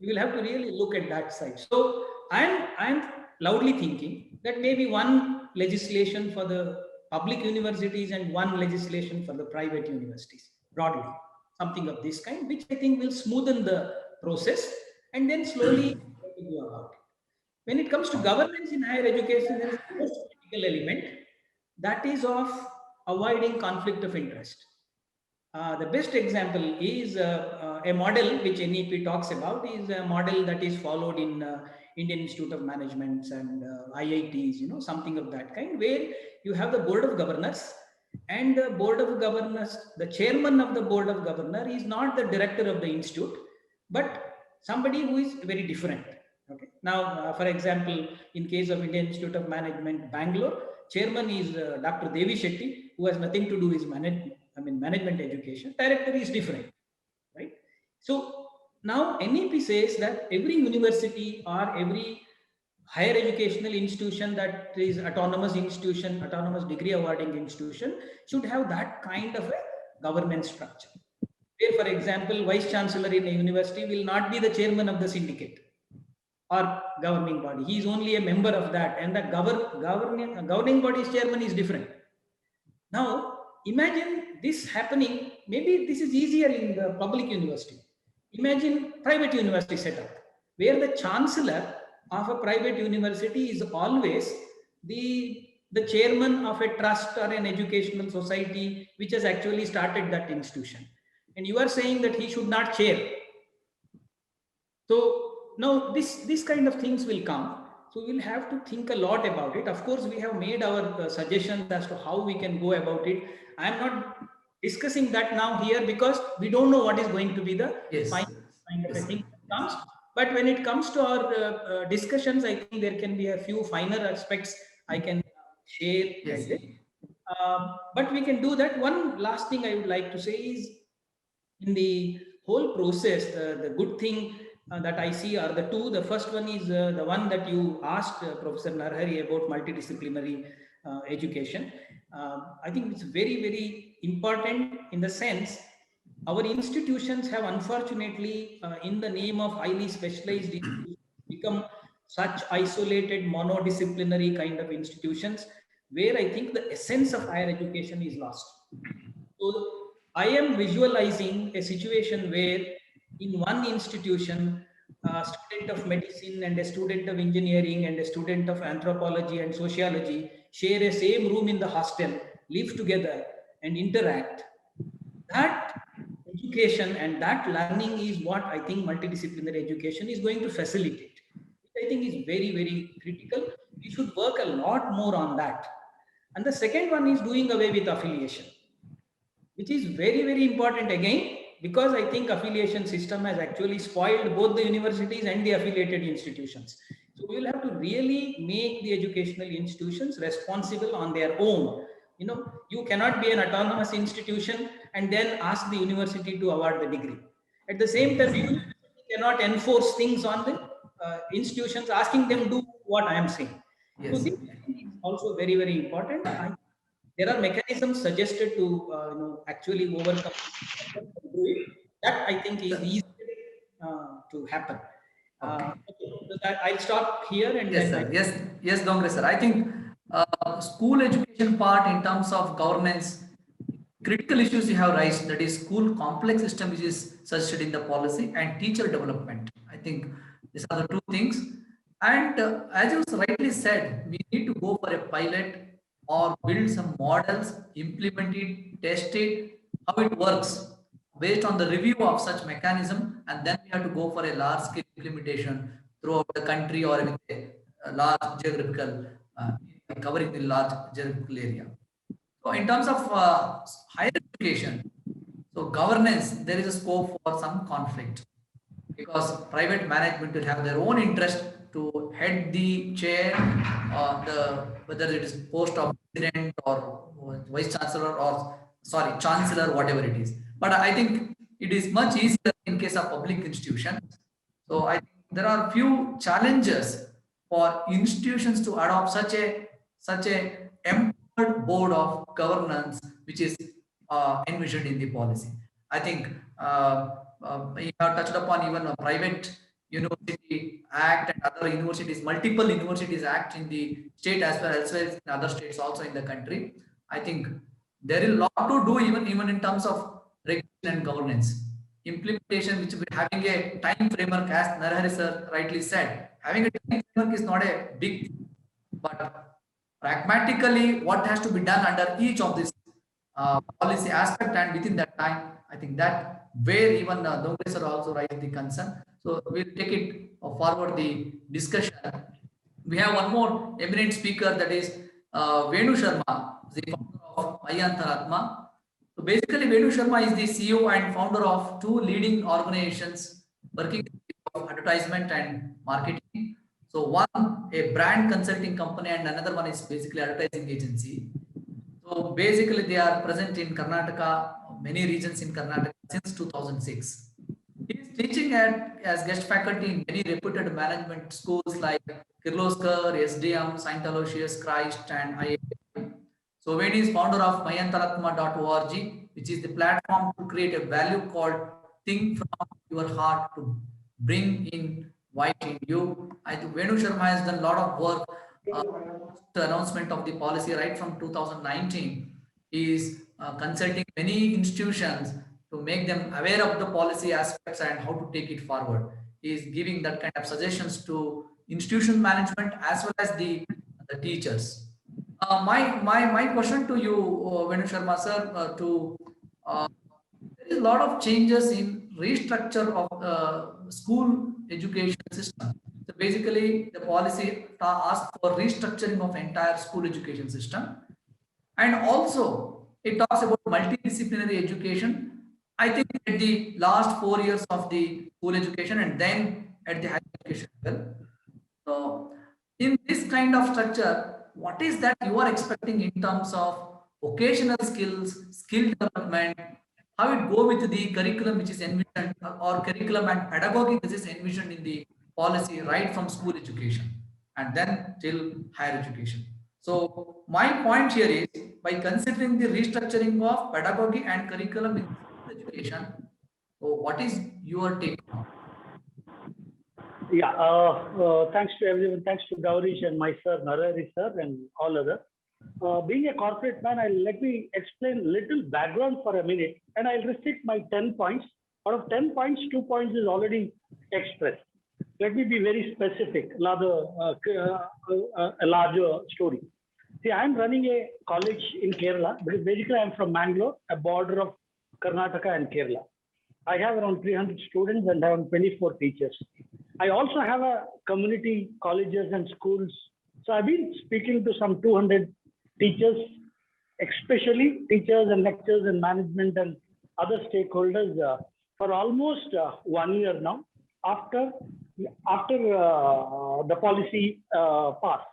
You will have to really look at that side. So I'm loudly thinking that maybe one legislation for the public universities and one legislation for the private universities, broadly, something of this kind, which I think will smoothen the process and then slowly go about it. When it comes to governance in higher education, there is a most critical element, that is of avoiding conflict of interest. The best example is a model which NEP talks about, is a model that is followed in Indian Institute of Management and IITs, something of that kind, where you have the board of governors, and the board of governors, the chairman of the board of governors is not the director of the institute, but somebody who is very different. Okay. Now, for example, in case of Indian Institute of Management, Bangalore, chairman is Dr. Devi Shetty, who has nothing to do with management education. Director is different, right? So now NEP says that every university or every higher educational institution that is autonomous institution, autonomous degree awarding institution, should have that kind of a governance structure. Where, for example, vice chancellor in a university will not be the chairman of the syndicate or governing body. He is only a member of that, and the governing body's chairman is different. Now, imagine this happening. Maybe this is easier in the public university. Imagine private university setup, where the chancellor of a private university is always the chairman of a trust or an educational society which has actually started that institution. And you are saying that he should not chair. So now this kind of things will come. So we'll have to think a lot about it. Of course, we have made our suggestions as to how we can go about it. I'm not discussing that now here because we don't know what is going to be the final kind of a thing that comes. But when it comes to our discussions, I think there can be a few finer aspects I can share. Yes. But we can do that. One last thing I would like to say is, in the whole process, the good thing that I see are the two. The first one is the one that you asked Professor Narhari about multidisciplinary education. I think it's very, very important in the sense our institutions have unfortunately, in the name of highly specialized institutions, become such isolated monodisciplinary kind of institutions where I think the essence of higher education is lost. So I am visualizing a situation where in one institution, a student of medicine and a student of engineering and a student of anthropology and sociology share a same room in the hostel, live together and interact. That education and that learning is what I think multidisciplinary education is going to facilitate. Which I think is very, very critical. We should work a lot more on that. And the second one is doing away with affiliation, which is very, very important again, because I think affiliation system has actually spoiled both the universities and the affiliated institutions. So we will have to really make the educational institutions responsible on their own. You cannot be an autonomous institution and then ask the university to award the degree. At the same time, the university cannot enforce things on the institutions, asking them do what I am saying. So Yes. this is also very, very important. There are mechanisms suggested to actually overcome it. That I think is easy to happen. Okay. Okay. So I'll stop here and Yes, then sir. Yes, Dongre, sir. I think school education part in terms of governance, critical issues you have raised, that is school complex system which is suggested in the policy, and teacher development. I think these are the two things. And as you rightly said, we need to go for a pilot or build some models, implement it, test it, how it works based on the review of such mechanism, and then we have to go for a large scale implementation throughout the country or with a large geographical covering the large geographical area. So in terms of higher education, so governance, there is a scope for some conflict because private management will have their own interest to head the chair, whether it is post of president or vice chancellor or sorry chancellor, whatever it is. But I think it is much easier in case of public institutions. So I think there are few challenges for institutions to adopt such a empowered board of governance, which is envisioned in the policy. I think you have touched upon even a private university act and other universities, multiple universities act in the state as well as in other states also in the country. I think there is a lot to do even in terms of regulation and governance. Implementation, which will be having a time framework, as Narahari sir rightly said, having a time framework is not a big thing, but pragmatically what has to be done under each of these policy aspect and within that time, I think that where even Dongre sir also raised the concern. So we'll take it forward the discussion. We have one more eminent speaker, that is Venu Sharma, the founder of Mayantaratma. So basically, Venu Sharma is the CEO and founder of two leading organizations working in the field of advertisement and marketing. So one, a brand consulting company, and another one is basically advertising agency. So basically, they are present in Karnataka, many regions in Karnataka since 2006. He is teaching as guest faculty in many reputed management schools like Kirloskar, SDM, St. Aloysius Christ, and IIM. So when he is founder of mayantaratma.org, which is the platform to create a value called Think from Your Heart to bring in white in you. I think Venu Sharma has done a lot of work. The announcement of the policy right from 2019 is consulting many institutions to make them aware of the policy aspects and how to take it forward. He is giving that kind of suggestions to institution management as well as the teachers. My question to you, Venu Sharma sir, there is a lot of changes in restructure of the school education system. So basically, the policy asks for restructuring of entire school education system, and also it talks about multidisciplinary education. I think at the last 4 years of the school education and then at the higher education level. So in this kind of structure, what is that you are expecting in terms of vocational skills, skill development, how it go with the curriculum which is envisioned or curriculum and pedagogy which is envisioned in the policy right from school education and then till higher education. So my point here is by considering the restructuring of pedagogy and curriculum in school education, so what is your take on? Yeah, thanks to everyone. Thanks to Gaurish and my sir, Narahari sir, and all others. Being a corporate man, let me explain little background for a minute, and I'll restrict my 10 points. Out of 10 points, 2 points is already expressed. Let me be very specific, a larger story. See, I'm running a college in Kerala because basically I'm from Mangalore, a border of Karnataka and Kerala. I have around 300 students and around 24 teachers. I also have a community colleges and schools. So I've been speaking to some 200 teachers, especially teachers and lecturers and management and other stakeholders for almost 1 year now after the policy passed.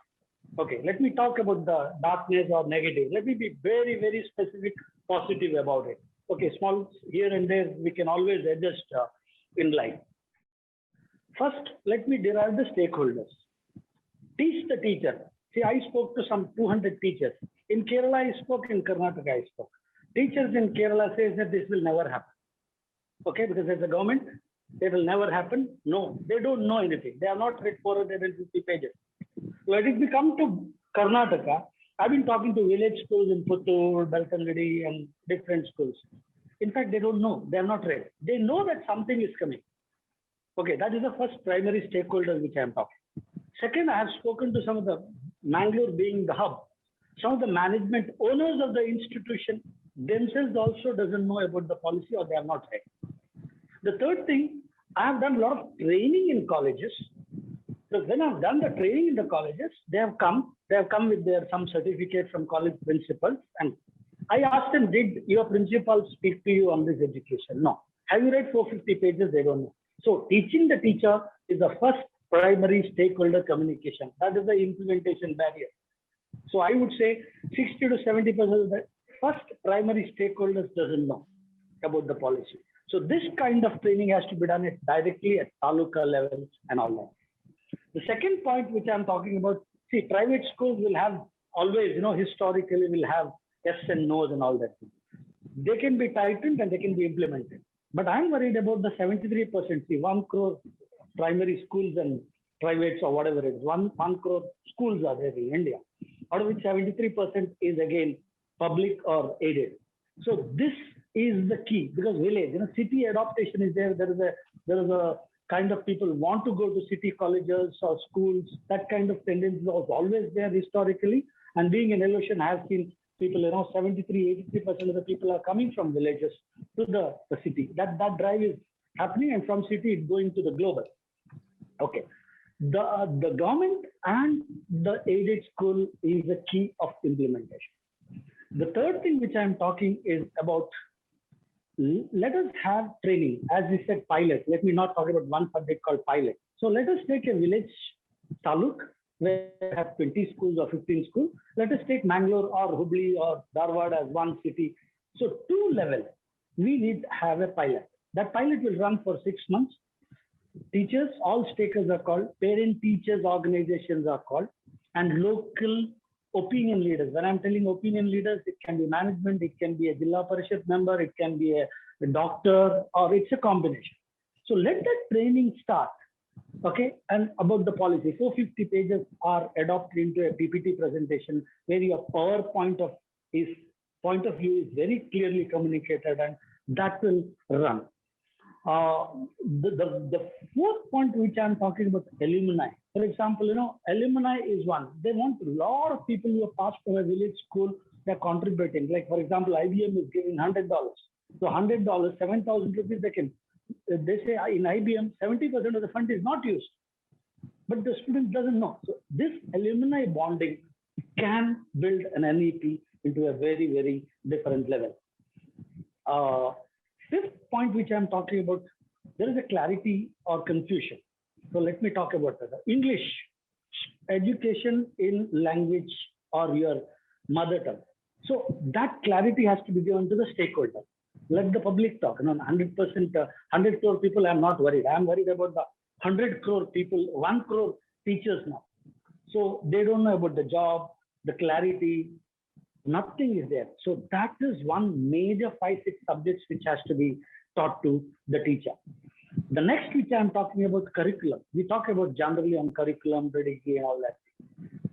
Okay, let me talk about the darkness or negative. Let me be very, very specific, positive about it. Okay, small here and there, we can always adjust in line. First, let me derive the stakeholders. Teach the teacher. See, I spoke to some 200 teachers. In Kerala, I spoke. In Karnataka, I spoke. Teachers in Kerala says that this will never happen. Okay, because as a government, it will never happen. No, they don't know anything. They have not read 450 pages. Let it come to Karnataka. I've been talking to village schools in Puttur, Beltangadi, and different schools. In fact, they don't know. They have not read. They know that something is coming. Okay, that is the first primary stakeholder which I am talking. Second, I have spoken to some of the Mangalore being the hub. Some of the management owners of the institution themselves also doesn't know about the policy or they have not read. The third thing, I have done a lot of training in colleges. So when I've done the training in the colleges, they have come with their some certificate from college principals, and I asked them, did your principal speak to you on this education? No. Have you read 450 pages? They don't know. So teaching the teacher is the first primary stakeholder communication. That is the implementation barrier. So I would say 60 to 70% of the first primary stakeholders doesn't know about the policy. So this kind of training has to be done directly at taluka level and all that. The second point which I'm talking about, see, private schools will have always, historically will have yes and no's and all that. They can be tightened and they can be implemented. But I'm worried about the 73%. See, 1 crore primary schools and privates or whatever it is. 1 crore schools are there in India, out of which 73% is again public or aided. So this is the key, because village, city adaptation is there. There is a kind of people want to go to city colleges or schools. That kind of tendency was always there historically. And being an illusion, I have seen people, 73, 83% of the people are coming from villages to the city. That drive is happening, and from city it's going to the global. Okay. The government and the aided school is the key of implementation. The third thing which I'm talking is about, let us have training. As we said, pilot. Let me not talk about one subject called pilot. So let us take a village taluk where we have 20 schools or 15 schools. Let us take Mangalore or Hubli or Dharwad as one city. So 2 levels, we need to have a pilot. That pilot will run for 6 months. Teachers, all stakers are called, parent teachers organizations are called, and local opinion leaders. When I'm telling opinion leaders, it can be management, it can be a Jilla Parishad member, it can be a doctor, or it's a combination. So let that training start. Okay, and about the policy, 450 pages are adopted into a PPT presentation where your point of view is very clearly communicated, and that will run. The fourth point which I'm talking about, alumni. For example, alumni is one. They want a lot of people who have passed from a village school, they're contributing. Like, for example, IBM is giving $100. So $100, 7,000 rupees they say in IBM, 70% of the fund is not used. But the student doesn't know. So this alumni bonding can build an NEP into a very, very different level. Fifth point which I'm talking about, there is a clarity or confusion. So let me talk about that. English, education in language or your mother tongue. So that clarity has to be given to the stakeholder. Let the public talk. 100%, 100 crore people, I'm not worried. I'm worried about the 100 crore people, 1 crore teachers now. So they don't know about the job, the clarity, nothing is there. So that is one major 5-6 subjects which has to be taught to the teacher. The next which I'm talking about, curriculum. We talk about generally on curriculum, pedagogy and all that.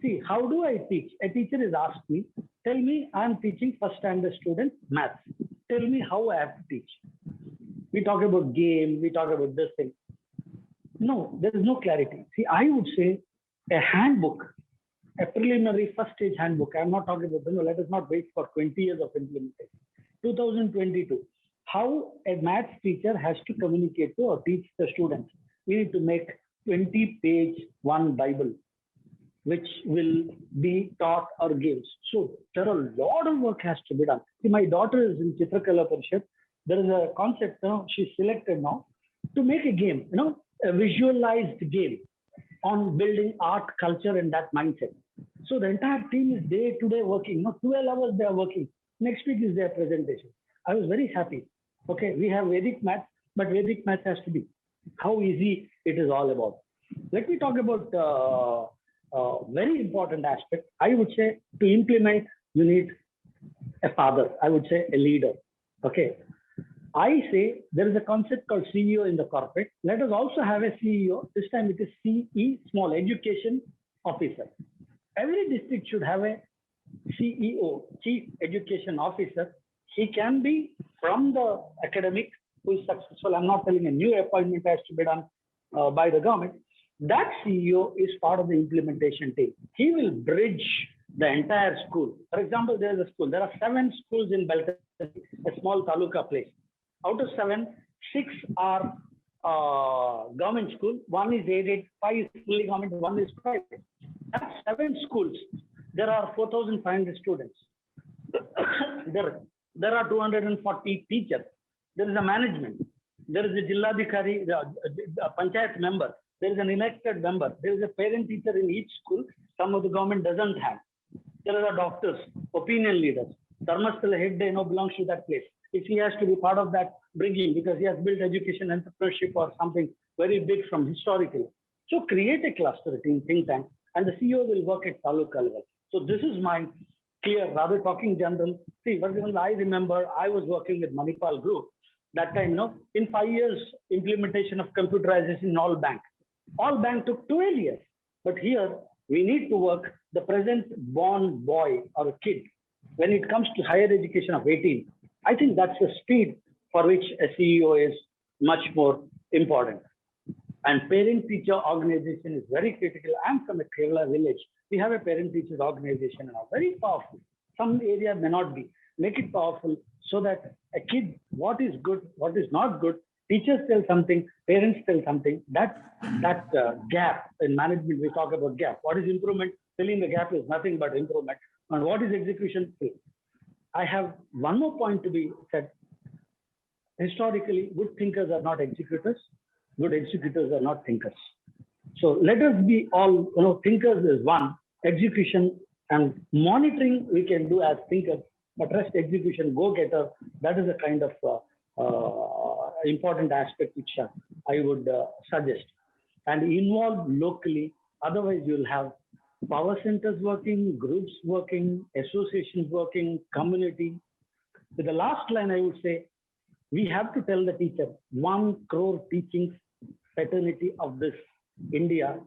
See, how do I teach? A teacher is asked me, tell me, I'm teaching first standard student maths. Tell me how I have to teach. We talk about game, we talk about this thing. No, there is no clarity. See, I would say a handbook, a preliminary first stage handbook. I'm not talking about, let us not wait for 20 years of implementation. 2022, how a maths teacher has to communicate to or teach the students. We need to make 20-page one Bible, which will be taught or games. So there are a lot of work has to be done. See, my daughter is in Chitrakala Parishad. There is a concept, she's selected now to make a game, a visualized game on building art, culture, and that mindset. So the entire team is day to day working. 12 hours they are working. Next week is their presentation. I was very happy. Okay, we have Vedic math, but Vedic math has to be how easy it is all about. Let me talk about very important aspect. I would say to implement, you need a father. I would say a leader. Okay. I say there is a concept called CEO in the corporate. Let us also have a CEO. This time it is CE, small education officer. Every district should have a CEO, Chief Education Officer. He can be from the academic who is successful. I'm not telling a new appointment has to be done by the government. That CEO is part of the implementation team. He will bridge the entire school. For example, there is a school. There are 7 schools in Belton, a small taluka place. Out of 7, 6 are government school. 1 is aided, 5 is fully government, 1 is private. That's 7 schools. There are 4,500 students. There are 240 teachers. There is a management. There is a Jilladhikari, the Panchayat member. There is an elected member. There is a parent teacher in each school. Some of the government doesn't have. There are doctors, opinion leaders. Dharmasthala head belongs to that place. If he has to be part of that bringing, because he has built education entrepreneurship or something very big from historically. So create a cluster team, think tank, and the CEO will work at taluka level. So this is my clear, rather talking general. See, for example, I remember I was working with Manipal Group. That time, in 5 years, implementation of computerization in all bank. All bank took 12 years. But here, we need to work the present born boy or a kid. When it comes to higher education of 18, I think that's the speed for which a CEO is much more important. And parent-teacher organization is very critical. I'm from a Kerala village. We have a parent-teacher organization now, very powerful. Some area may not be. Make it powerful so that a kid, what is good, what is not good, teachers tell something, parents tell something. That gap in management, we talk about gap. What is improvement? Filling the gap is nothing but improvement. And what is execution? I have one more point to be said. Historically, good thinkers are not executors. Good executors are not thinkers. So let us be all, thinkers is one, execution and monitoring we can do as thinkers, but rest execution, go-getter, that is a kind of important aspect which I would suggest. And involve locally, otherwise you'll have power centers working, groups working, associations working, community. With the last line, I would say, we have to tell the teacher, 1 crore teachings fraternity of this India,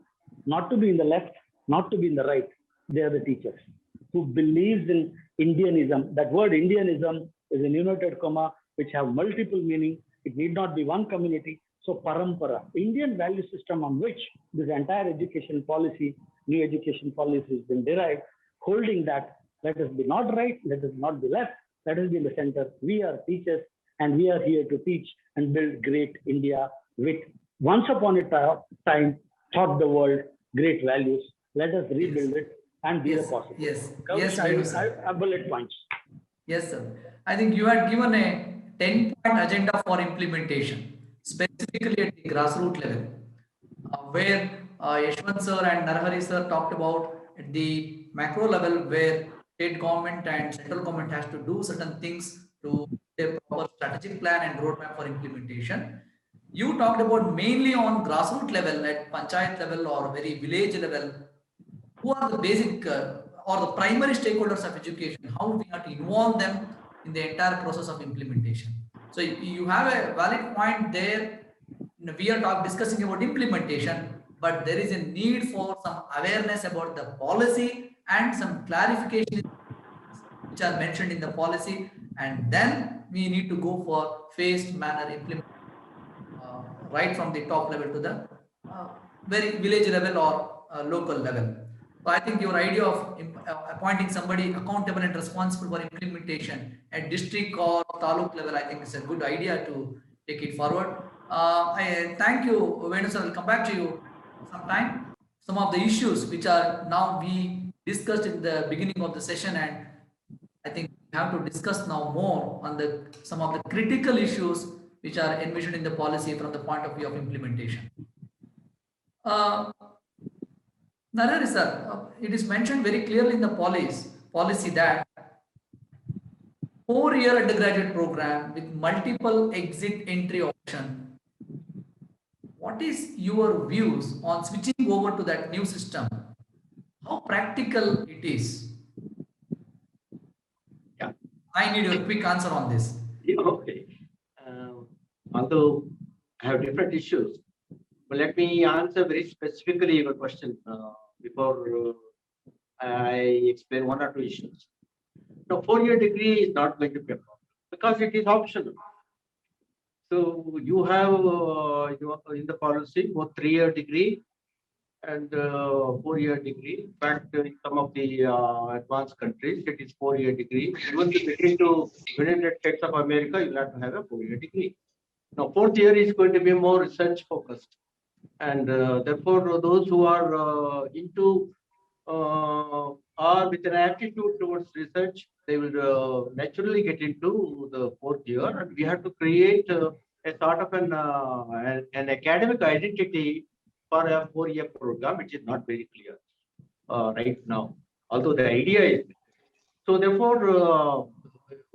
not to be in the left, not to be in the right. They are the teachers who believes in Indianism. That word Indianism is an inverted comma, which have multiple meaning. It need not be one community. So parampara, Indian value system on which this entire education policy, new education policy has been derived, holding that let us be not right, let us not be left, let us be in the center. We are teachers and we are here to teach and build great India with once upon a time taught the world great values. Let us rebuild it and be the possible. Yes. Yes, I bullet points. Yes, sir. I think you had given a 10-point agenda for implementation, specifically at the grassroots level, where Yashwant sir and Narahari sir talked about at the macro level, where state government and central government has to do certain things to a proper strategic plan and roadmap for implementation. You talked about mainly on grassroots level, at panchayat level or very village level. Who are the basic or the primary stakeholders of education? How we have to involve them in the entire process of implementation? So you have a valid point there. We are discussing about implementation, but there is a need for some awareness about the policy and some clarification which are mentioned in the policy, and then we need to go for phased manner implementation. Right from the top level to the very village level or local level. So I think your idea of appointing somebody accountable and responsible for implementation at district or taluk level, I think is a good idea to take it forward. I thank you, Venu sir. I'll come back to you sometime. Some of the issues which are now we discussed in the beginning of the session, and I think we have to discuss now more on some of the critical issues which are envisioned in the policy from the point of view of implementation. Narahari sir, it is mentioned very clearly in the policy that 4-year undergraduate program with multiple exit entry option. What is your views on switching over to that new system? How practical it is? Yeah. I need a quick answer on this. Okay. Although I have different issues, but let me answer very specifically your question before I explain one or two issues. Now, 4-year degree is not going to be a problem because it is optional. So you have in the policy both 3-year degree and 4-year degree. In fact, in some of the advanced countries, it is 4-year degree. Even to get into United States of America, you have to have a 4-year degree. Now, 4th year is going to be more research focused, and therefore those who are into or with an aptitude towards research, they will naturally get into the 4th year, and we have to create a sort of an academic identity for a 4-year program, which is not very clear right now, although the idea is. So therefore,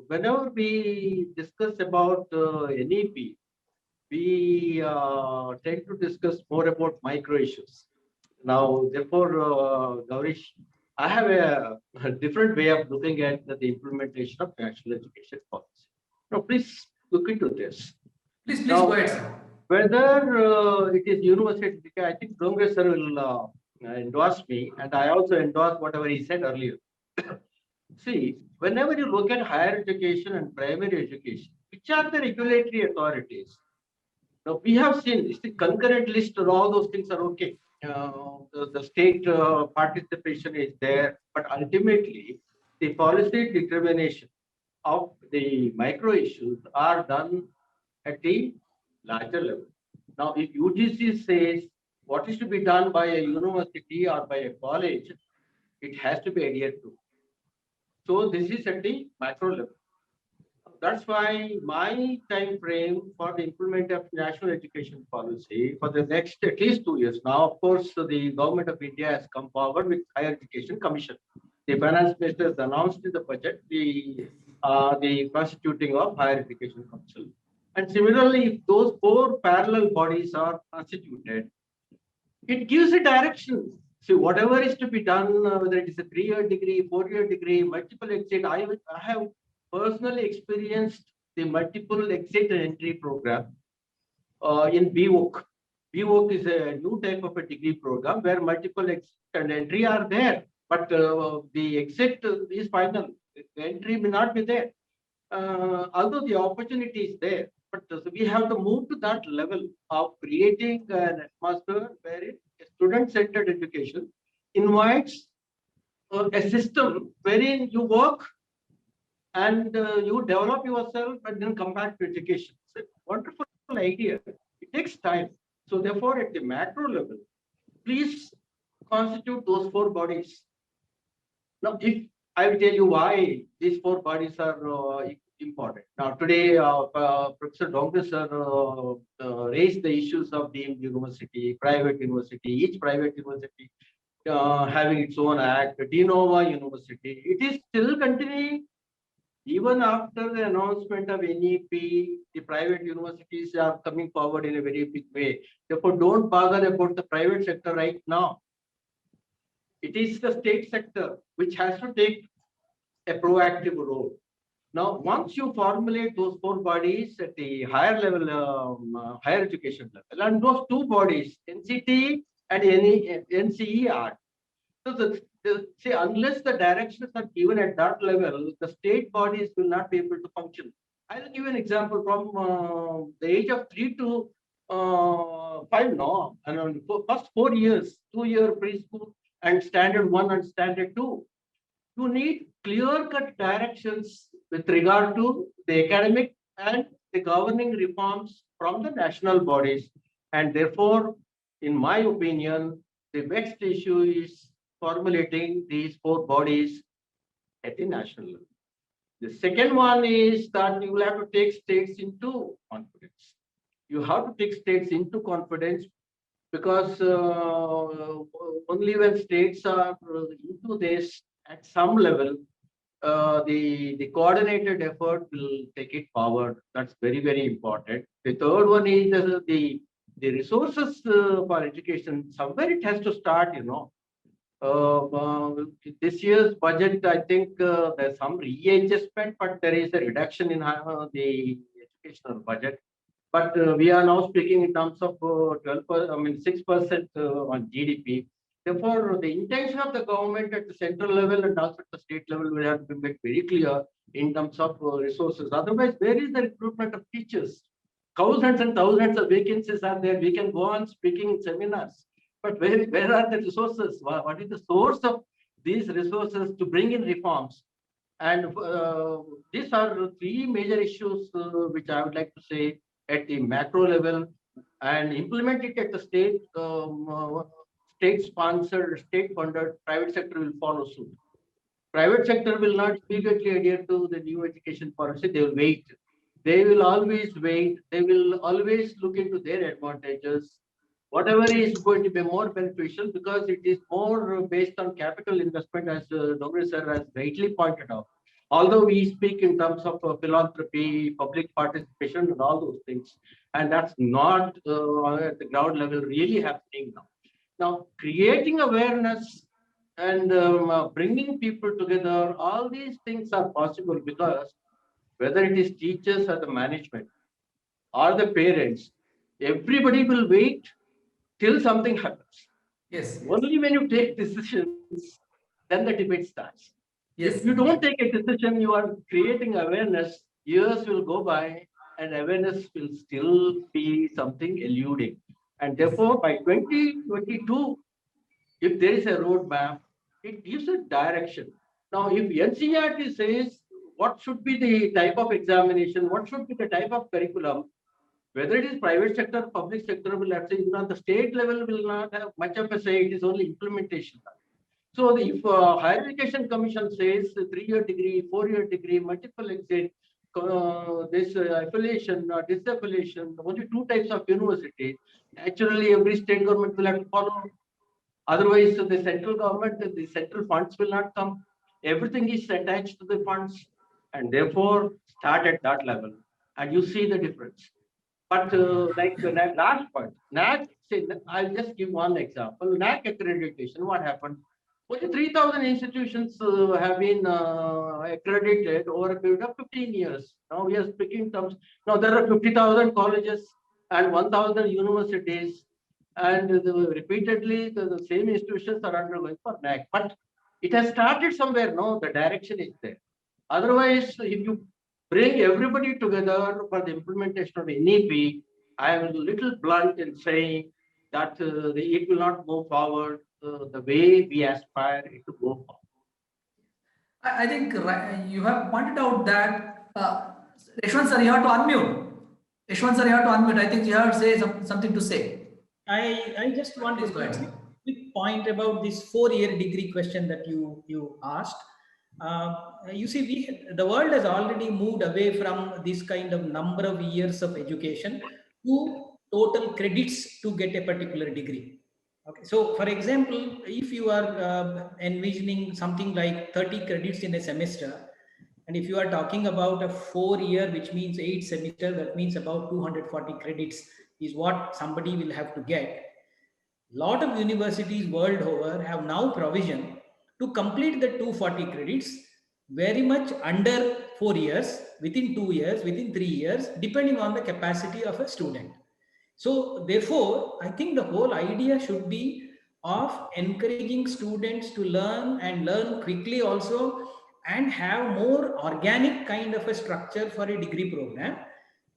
whenever we discuss about NEP, we tend to discuss more about micro issues. Now, therefore, Gaurish, I have a different way of looking at the implementation of national education policy. Now, please look into this. Please Now, go ahead, sir. Whether it is university, I think Dongre sir will endorse me, and I also endorse whatever he said earlier. See, whenever you look at higher education and primary education, which are the regulatory authorities? Now, we have seen this, the concurrent list and all those things are okay. The state participation is there, but ultimately the policy determination of the micro issues are done at the larger level. Now, if UGC says what is to be done by a university or by a college, it has to be adhered to. So this is at the macro level. That's why my time frame for the implement of national education policy for the next at least 2 years. Now, of course, the government of India has come forward with Higher Education Commission. The finance minister has announced in the budget the constituting of Higher Education Council. And similarly, if those 4 parallel bodies are constituted, it gives a direction. See, whatever is to be done, whether it is a 3-year degree, 4-year degree, multiple exit, I have personally experienced the multiple exit and entry program in BVOC. BVOC is a new type of a degree program where multiple exit and entry are there, but the exit is final. The entry may not be there, although the opportunity is there. But we have to move to that level of creating an atmosphere wherein a student-centered education invites a system wherein you work and you develop yourself and then come back to education. It's a wonderful idea. It takes time. So therefore, at the macro level, please constitute those 4 bodies. Now, if I will tell you why these 4 bodies are important. Now, today, Professor Dongre sir raised the issues of deemed university, private university, each private university having its own act, de novo university. It is still continuing. Even after the announcement of NEP, the private universities are coming forward in a very big way. Therefore, don't bother about the private sector right now. It is the state sector which has to take a proactive role. Now, once you formulate those 4 bodies at the higher level, higher education level, and those 2 bodies, NCT and NCER, so see, unless the directions are given at that level, the state bodies will not be able to function. I will give an example from the age of 3 to 5 now, and first 4 years, 2-year preschool and standard 1 and standard 2. You need clear-cut directions with regard to the academic and the governing reforms from the national bodies. And therefore, in my opinion, the next issue is formulating these 4 bodies at the national level. The second one is that you will have to take states into confidence. You have to take states into confidence because only when states are into this at some level, the coordinated effort will take it forward. That's very, very important. The third one is the resources for education. Somewhere it has to start, you know. This year's budget, I think there's some readjustment, but there is a reduction in the educational budget. But we are now speaking in terms of 12%, I mean 6% on GDP. Therefore, the intention of the government at the central level and also at the state level will have to be made very clear in terms of resources. Otherwise, where is the recruitment of teachers? Thousands and thousands of vacancies are there. We can go on speaking in seminars. But where are the resources? What is the source of these resources to bring in reforms? And these are three major issues which I would like to say at the macro level and implement it at the state, state-sponsored, state-funded, private sector will follow suit. Private sector will not immediately adhere to the new education policy. They will wait. They will always wait. They will always look into their advantages. Whatever is going to be more beneficial because it is more based on capital investment, as Dongre sir has rightly pointed out. Although we speak in terms of philanthropy, public participation, and all those things, and that's not at the ground level really happening now. Now, creating awareness and bringing people together, all these things are possible because whether it is teachers or the management or the parents, everybody will wait till something happens. Yes. Only when you take decisions, then the debate starts. Yes. If you don't take a decision, you are creating awareness, years will go by and awareness will still be something eluding. And therefore, by 2022, if there is a roadmap, it gives a direction. Now, if NCERT says what should be the type of examination, what should be the type of curriculum, whether it is private sector, public sector will have to say, the state level will not have much of a say, it is only implementation. So if Higher Education Commission says 3-year degree, 4-year degree, multiple exit, this affiliation or disaffiliation, only 2 types of universities, naturally every state government will have to follow. Otherwise, the central government, the central funds will not come. Everything is attached to the funds and therefore start at that level and you see the difference. But like the last point, NAC, I'll just give one example. NAC accreditation, what happened? Only 3,000 institutions have been accredited over a period of 15 years. Now we are speaking terms. Now there are 50,000 colleges and 1,000 universities, and repeatedly the same institutions are undergoing for NAC. But it has started somewhere. No, the direction is there. Otherwise, if you bring everybody together for the implementation of NEP, I am a little blunt in saying that it will not move forward the way we aspire it to go forward. I think you have pointed out that Yashwant sir, you have to unmute. Yashwant sir, you have to unmute. I think you have to say something to say. I just want to make a quick point about this 4-year degree question that you asked. You see, the world has already moved away from this kind of number of years of education to total credits to get a particular degree. Okay, so for example, if you are envisioning something like 30 credits in a semester, and if you are talking about a 4-year, which means 8 semesters, that means about 240 credits is what somebody will have to get. A lot of universities world over have now provision to complete the 240 credits very much under 4 years, within 2 years, within 3 years, depending on the capacity of a student. So therefore, I think the whole idea should be of encouraging students to learn and learn quickly also, and have more organic kind of a structure for a degree program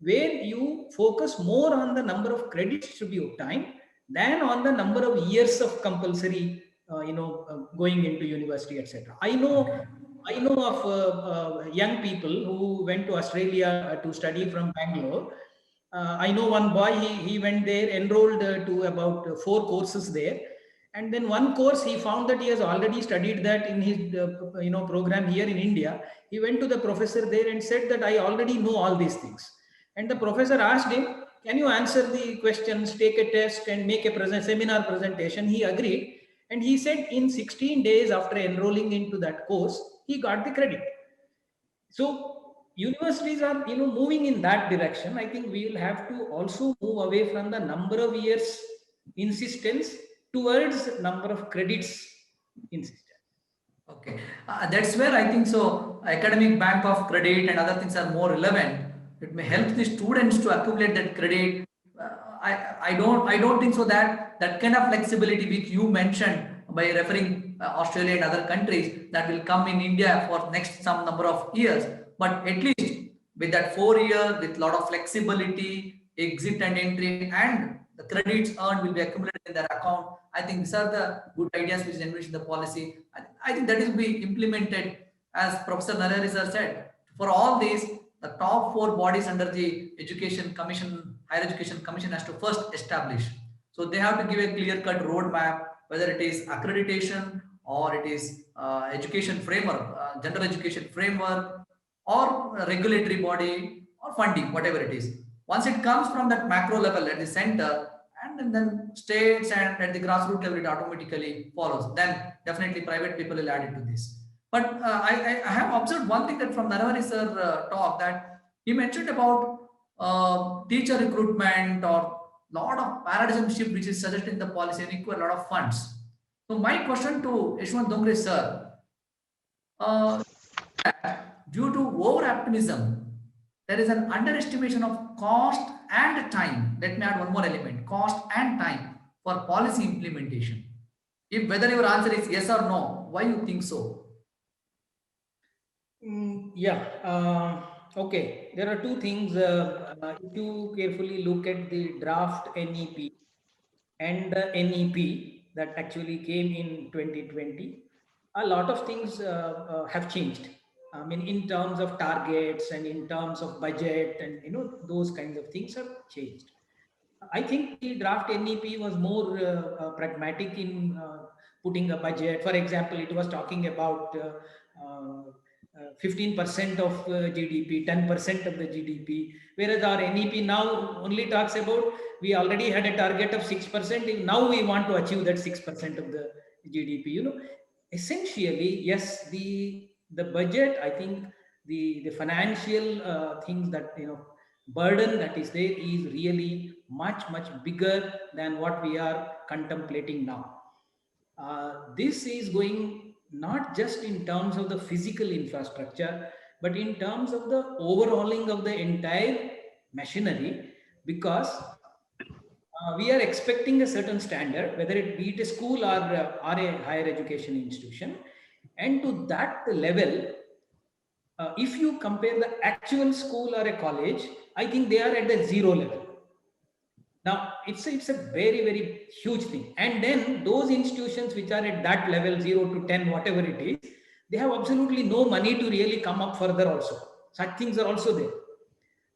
where you focus more on the number of credits to be obtained than on the number of years of compulsory going into university, etc. I know of young people who went to Australia to study from Bangalore. I know one boy, he went there, enrolled to about 4 courses there. And then one course, he found that he has already studied that in his program here in India. He went to the professor there and said that I already know all these things. And the professor asked him, can you answer the questions, take a test and make a seminar presentation? He agreed. And he said in 16 days after enrolling into that course, he got the credit. So universities are, moving in that direction. I think we will have to also move away from the number of years insistence towards number of credits insistence. Okay, that's where I think so. Academic bank of credit and other things are more relevant. It may help the students to accumulate that credit. I don't think so that that kind of flexibility which you mentioned by referring Australia and other countries that will come in India for next some number of years. But at least with that 4 year, with lot of flexibility, exit and entry, and the credits earned will be accumulated in their account. I think these are the good ideas which enrich the policy. I think that will be implemented as Professor Narahari sir said. For all these, the top 4 bodies under the Education Commission, Higher Education Commission has to first establish. So they have to give a clear-cut roadmap, whether it is accreditation or it is education framework, general education framework, or a regulatory body or funding, whatever it is. Once it comes from that macro level at the center, and then states and at the grassroots level, it automatically follows. Then definitely private people will add it to this. But I have observed one thing that from Narahari sir talk that he mentioned about teacher recruitment or lot of paradigm shift which is suggested in the policy and require a lot of funds. So my question to Yashwant Dongre sir, uh, due to over optimism, there is an underestimation of cost and time. Let me add one more element, cost and time for policy implementation. If whether your answer is yes or no, why you think so? Yeah. Okay. There are two things. If you carefully look at the draft NEP and the NEP that actually came in 2020, a lot of things have changed. I mean, in terms of targets and in terms of budget, and those kinds of things have changed. I think the draft NEP was more pragmatic in putting a budget. For example, it was talking about 15% of GDP, 10% of the GDP, whereas our NEP now only talks about we already had a target of 6%. Now we want to achieve that 6% of the GDP. Essentially, yes, the budget. I think the financial things that burden that is there is really much bigger than what we are contemplating now. This is going not just in terms of the physical infrastructure, but in terms of the overhauling of the entire machinery, because we are expecting a certain standard, whether it be a school or a higher education institution, and to that level, if you compare the actual school or a college, I think they are at the zero level. Now, it's a very huge thing. And then those institutions which are at that level, 0 to 10, whatever it is, they have absolutely no money to really come up further also. Such things are also there.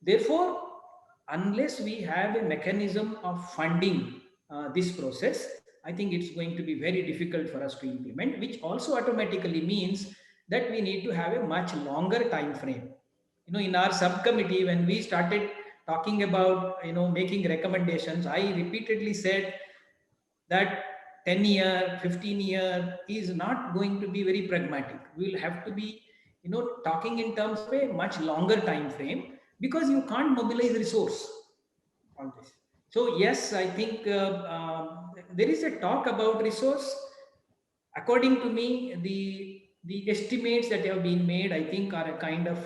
Therefore, unless we have a mechanism of funding this process, I think it's going to be very difficult for us to implement, which also automatically means that we need to have a much longer time frame. In our subcommittee, when we started talking about making recommendations, I repeatedly said that 10-year, 15-year is not going to be very pragmatic. We will have to be talking in terms of a much longer time frame, because you can't mobilize resource on this. So yes, I think there is a talk about resource. According to me, the estimates that have been made, I think, are a kind of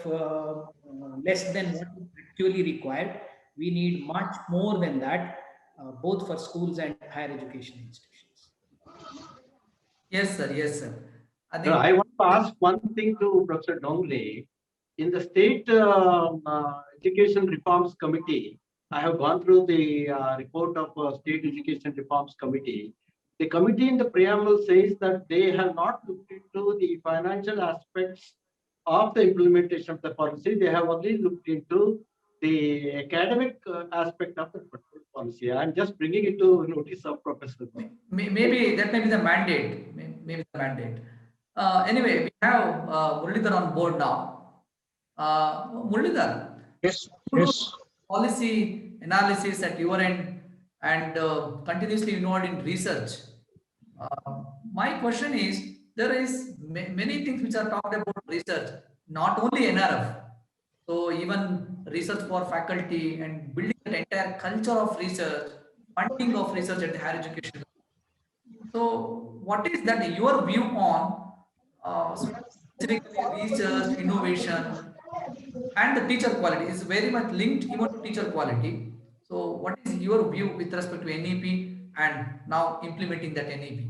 less than what is actually required. We need much more than that, both for schools and higher education institutions. Yes, sir. Yes, sir. I want to ask one thing to Professor Dongre. In the State Education Reforms Committee, I have gone through the report of State Education Reforms Committee. The committee in the preamble says that they have not looked into the financial aspects of the implementation of the policy. They have only looked into the academic aspect of the policy. I'm just bringing it to notice of Professor. Maybe that may be the mandate. Maybe the mandate. Anyway, we have Muralidhar on board now. Muralidhar. Yes. Policy analysis at your end and continuously involved in research. My question is, there is many things which are talked about research. not only NRF, so even research for faculty and building an entire culture of research, funding of research at higher education. So what is that your view on specifically research, innovation, and the teacher quality is very much linked even to teacher quality. So what is your view with respect to NEP and now implementing that NEP?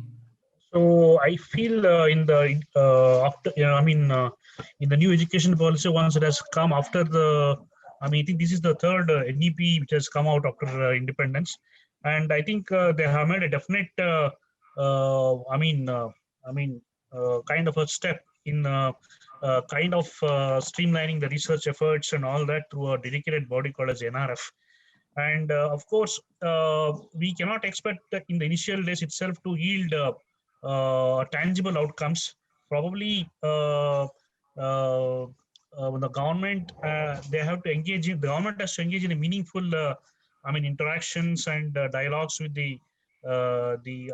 So I feel in the after I mean in the new education policy, once it has come after the, I mean, I think this is the third NEP which has come out after independence, and I think they have made a definite kind of a step in kind of streamlining the research efforts and all that through a dedicated body called as NRF. And of course, we cannot expect that in the initial days itself to yield tangible outcomes. Probably when the government they have to engage in, the government has to engage in a meaningful interactions and dialogues with the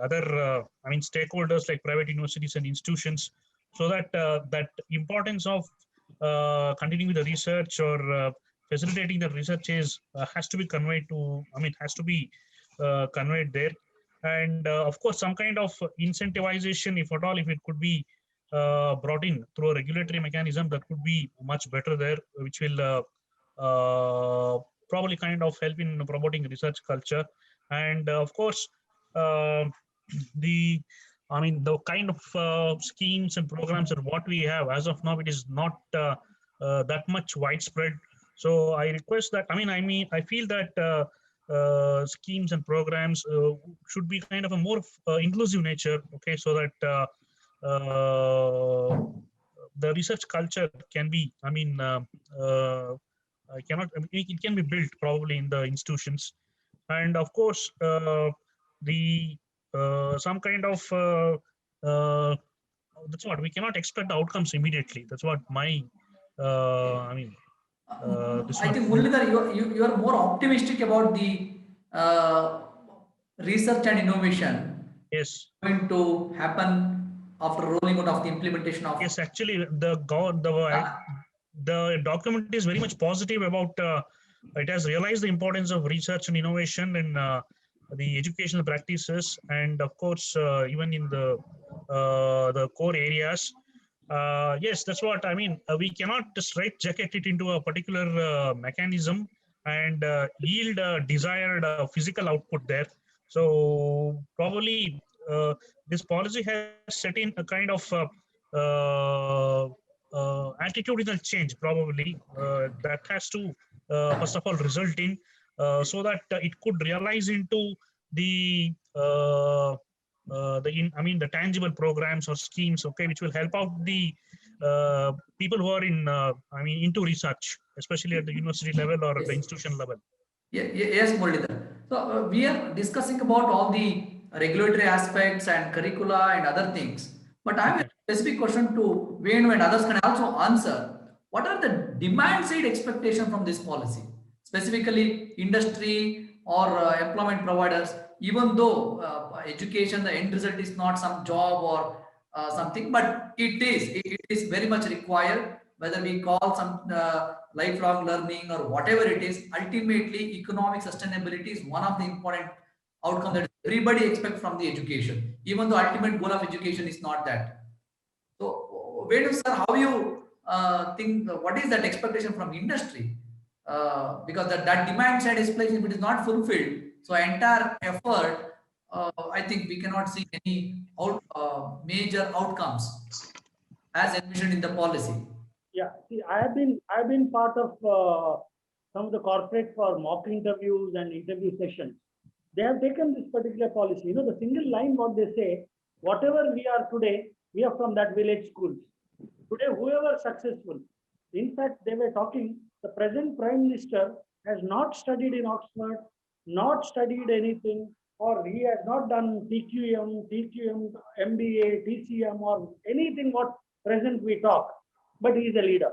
other stakeholders like private universities and institutions, so that that importance of continuing with the research or facilitating the research is has to be conveyed to, has to be conveyed there. And of course, some kind of incentivization, if at all, if it could be brought in through a regulatory mechanism, that could be much better there, which will probably kind of help in promoting research culture. And of course, uh, the the kind of schemes and programs and what we have as of now, it is not that much widespread. So I request that, I feel that schemes and programs should be kind of a more inclusive nature, okay, so that the research culture can be, it can be built probably in the institutions. And of course, the some kind of that's what we cannot expect the outcomes immediately. That's what my this I one. think Muralidhar, you are more optimistic about the uh, research and innovation Yes. going to happen after rolling out of the implementation of. Yes, actually, the document is very much positive about. It has realized the importance of research and innovation in the educational practices, and of course, even in the core areas. Yes, that's what I mean. We cannot straight jacket it into a particular mechanism and yield desired physical output there. So probably this policy has set in a kind of attitudinal change, probably that has to first of all result in so that it could realize into the the tangible programs or schemes, okay, which will help out the people who are in into research, especially at the university level or at the institution level. Yes, Muralidhar. So we are discussing about all the regulatory aspects and curricula and other things. But I have a specific question to Venu and others can also answer. What are the demand side expectation from this policy? Specifically industry or employment providers, even though education, the end result is not some job or something, but it is very much required, whether we call some lifelong learning or whatever it is. Ultimately, economic sustainability is one of the important outcomes that everybody expects from the education, even the ultimate goal of education is not that. So, Venu sir, how you think, what is that expectation from industry? Because that demand side explanation, if it is not fulfilled, so entire effort, I think we cannot see any major outcomes as envisioned in the policy. Yeah, see, I've been part of some of the corporate for mock interviews and interview sessions. They have taken this particular policy. You know, the single line what they say, whatever we are today, we are from that village schools. Today, whoever successful. In fact, they were talking, the present Prime Minister has not studied in Oxford, not studied anything, or he has not done TQM, MBA, TCM, or anything what present we talk, but he is a leader.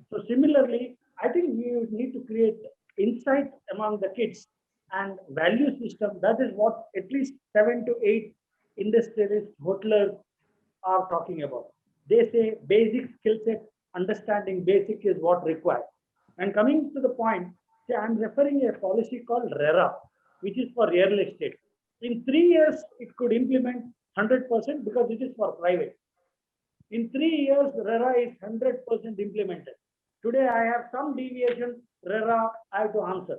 So similarly, I think we need to create insight among the kids and value system. That is what at least 7 to 8 industrialists, hoteliers are talking about. They say basic skill set understanding basic is what required. And coming to the point, see, I'm referring a policy called RERA, which is for real estate. In 3 years, it could implement 100% because it is for private. In 3 years, RERA is 100% implemented. Today, I have some deviation, RERA, I have to answer.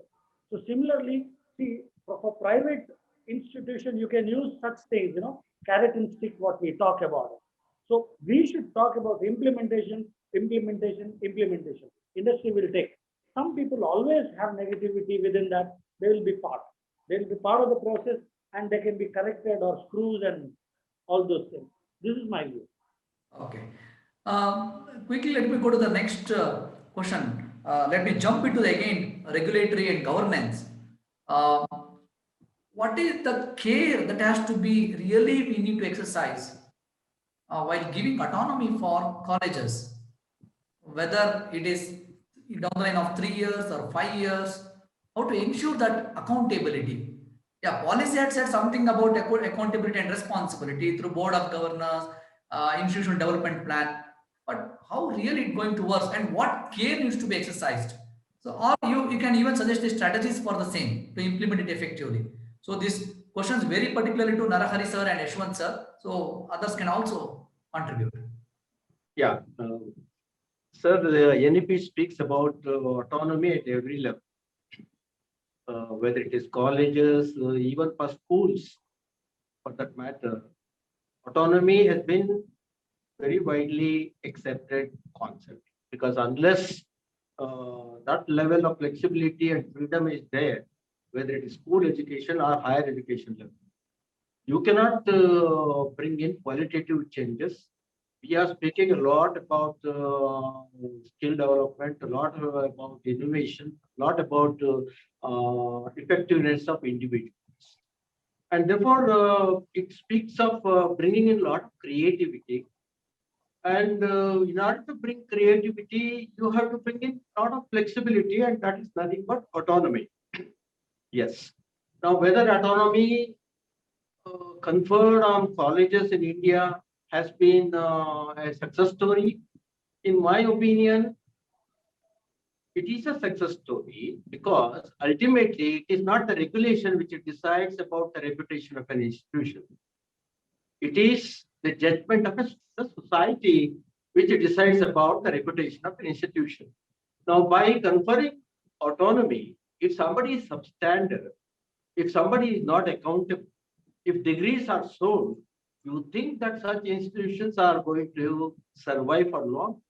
So similarly, see, for private institution, you can use such things, carrot and stick, what we talk about. So we should talk about implementation. Industry will take. Some people always have negativity within that. They will be part. They will be part of the process and they can be corrected or screws and all those things. This is my view. Okay. Quickly, let me go to the next question. Let me jump into the again regulatory and governance. What is the care that has to be really we need to exercise while giving autonomy for colleges, whether it is down the line of 3 years or 5 years, how to ensure that accountability. Yeah, policy had said something about accountability and responsibility through board of governors, institutional development plan, but how really it going to work and what care needs to be exercised. So, or you can even suggest the strategies for the same to implement it effectively. So this question is very particularly to Narahari sir and Yashwant sir. So others can also contribute. Yeah. Sir, the NEP speaks about autonomy at every level, whether it is colleges, even for schools, for that matter. Autonomy has been very widely accepted concept because unless that level of flexibility and freedom is there, whether it is school education or higher education level, you cannot bring in qualitative changes. We are speaking a lot about skill development, a lot about innovation, a lot about effectiveness of individuals. And therefore, it speaks of bringing in a lot of creativity. And in order to bring creativity, you have to bring in a lot of flexibility, and that is nothing but autonomy. Yes. Now, whether autonomy conferred on colleges in India has been a success story, in my opinion, it is a success story because ultimately it is not the regulation which decides about the reputation of an institution. It is the judgment of the society which decides about the reputation of an institution. Now, by conferring autonomy, if somebody is substandard, if somebody is not accountable, if degrees are sold, you think that such institutions are going to survive for long?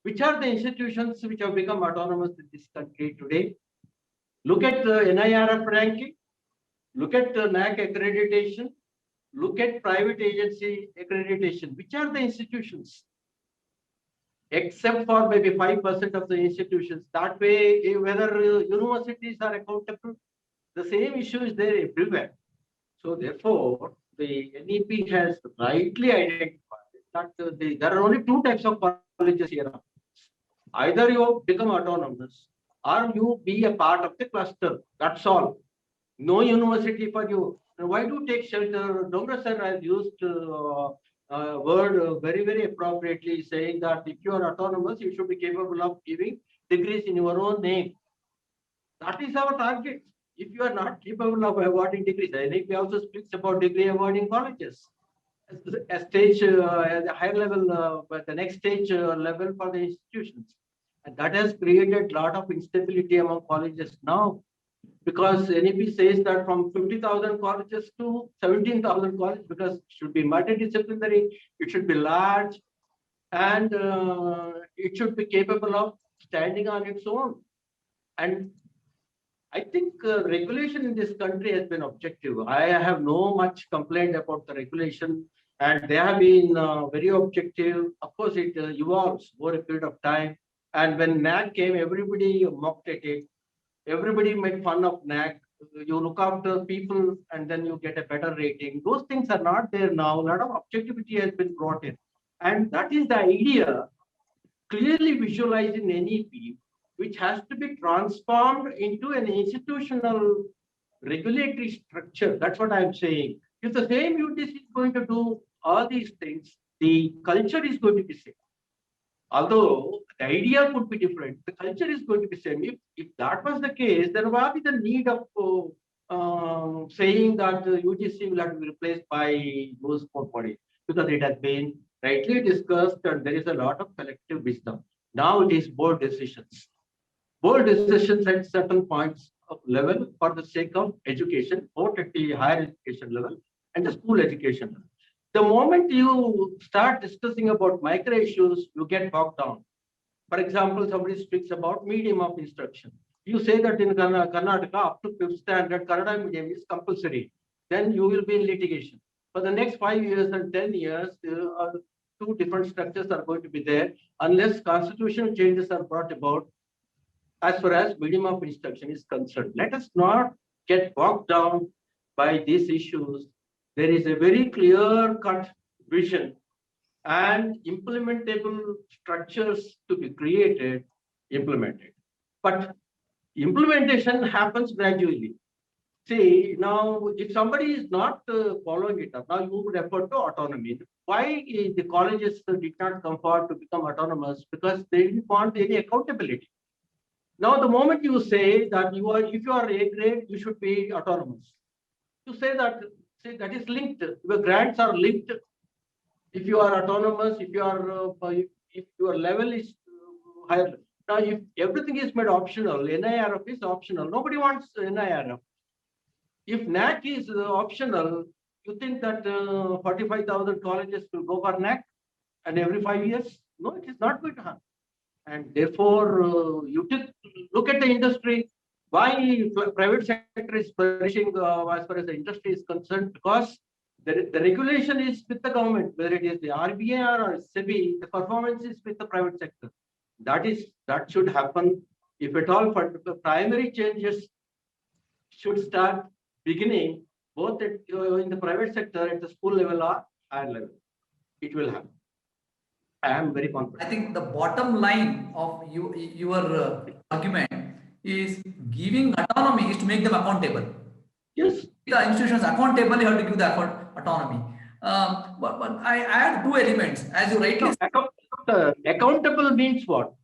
Which are the institutions which have become autonomous in this country today? Look at the NIRF ranking, look at the NAC accreditation, look at private agency accreditation. Which are the institutions? Except for maybe 5% of the institutions. That way, whether universities are accountable, the same issue is there everywhere. So therefore, the NEP has rightly identified that there are only two types of colleges here. Either you become autonomous or you be a part of the cluster. That's all. No university for you. Why do you take shelter? Dongra sir has used word very, very appropriately, saying that if you are autonomous, you should be capable of giving degrees in your own name. That is our target. If you are not capable of awarding degrees, I think we also speaks about degree awarding colleges. A stage, a higher level, but the next stage level for the institutions. And that has created a lot of instability among colleges now, because NEP says that from 50,000 colleges to 17,000 colleges, because it should be multidisciplinary, it should be large, and it should be capable of standing on its own. And I think regulation in this country has been objective. I have no much complaint about the regulation, and they have been very objective. Of course, it evolves over a period of time. And when NAC came, everybody mocked at it. Everybody made fun of NAC. You look after people and then you get a better rating. Those things are not there now. A lot of objectivity has been brought in. And that is the idea, clearly visualized in NEP, which has to be transformed into an institutional regulatory structure. That's what I'm saying. If the same UTC is going to do all these things, the culture is going to be same. Although the idea could be different, the culture is going to be same. If that was the case, then what is the need of saying that UGC will have to be replaced by those four bodies? Because it has been rightly discussed and there is a lot of collective wisdom. Now it is board decisions. Board decisions at certain points of level for the sake of education, both at the higher education level and the school education level. The moment you start discussing about micro issues, you get bogged down. For example, somebody speaks about medium of instruction. You say that in Karnataka, up to 5th standard, Kannada medium is compulsory. Then you will be in litigation. For the next 5 years and 10 years, two different structures are going to be there unless constitutional changes are brought about as far as medium of instruction is concerned. Let us not get bogged down by these issues. There is a very clear-cut vision and implementable structures to be created, implemented. But implementation happens gradually. See, now, if somebody is not following it up, now you would refer to autonomy. Why the colleges did not come forward to become autonomous? Because they didn't want any accountability. Now, the moment you say that if you are A grade, you should be autonomous. You say that is linked. Your grants are linked. If you are autonomous, if your level is higher. Now, if everything is made optional, NIRF is optional. Nobody wants NIRF. If NAC is optional, you think that 45,000 colleges will go for NAC and every 5 years? No, it is not going to happen. And therefore, you look at the industry. Why private sector is flourishing as far as the industry is concerned? Because the regulation is with the government, whether it is the RBI or SEBI, the performance is with the private sector. That should happen. If at all, primary changes should start beginning both in the private sector at the school level or higher level. It will happen. I am very confident. I think the bottom line of your argument is giving autonomy is to make them accountable. Yes. The institutions accountable, you have to give the autonomy. But I add two elements, as you rightly said. Accountable means what?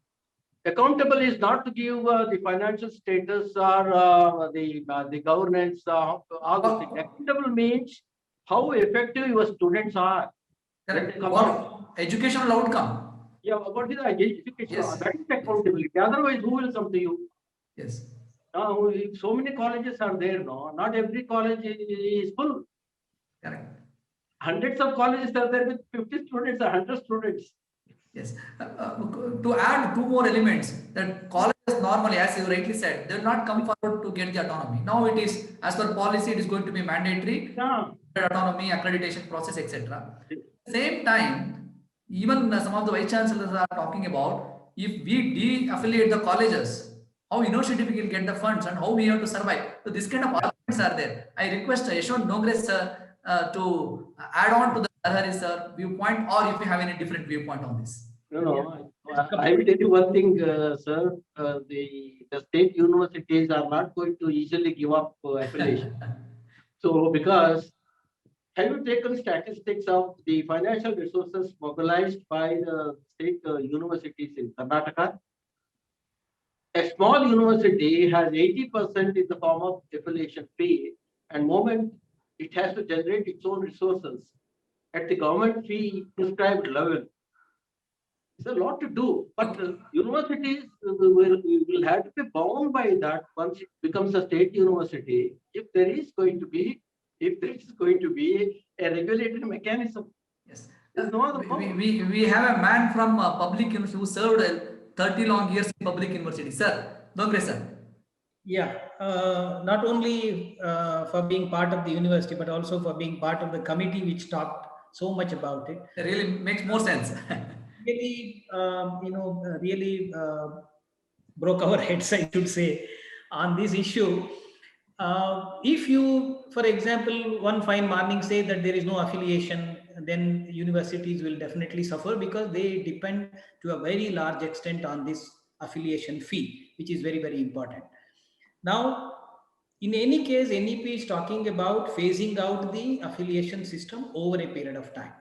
Accountable is not to give the financial status or the governance, all those things. Accountable means how effective your students are. Educational outcome. Yeah, what is the education? Yes. That is accountability. Otherwise, who will come to you? Yes. Now, so many colleges are there now. Not every college is full. Correct. Hundreds of colleges are there with 50 students or 100 students. Yes. To add two more elements, that colleges normally, as you rightly said, they will not come forward to get the autonomy. Now it is, as per policy, it is going to be mandatory. Yeah. Autonomy, accreditation process, etc. At the same time, even some of the vice chancellors are talking about, if we de-affiliate the colleges, how initiative we will get the funds and how we have to survive. So this kind of arguments are there. I request Yashwant Dongre sir to add on to the Narahari sir viewpoint, or if you have any different viewpoint on this. No. I will tell you one thing, sir. The state universities are not going to easily give up affiliation. So, because have you taken statistics of the financial resources mobilized by the state universities in Karnataka? A small university has 80% in the form of affiliation fee, and moment it has to generate its own resources at the government fee prescribed level. It's a lot to do, but universities will have to be bound by that once it becomes a state university. If there is going to be a regulatory mechanism. Yes. No other we have a man from public university who served 30 long years in public university. Sir, Dongre sir. Yeah, not only for being part of the university, but also for being part of the committee which talked so much about it. It really makes more sense. Really, really broke our heads, I should say, on this issue. If you, for example, one fine morning say that there is no affiliation, then universities will definitely suffer because they depend to a very large extent on this affiliation fee, which is very, very important. Now, in any case, NEP is talking about phasing out the affiliation system over a period of time.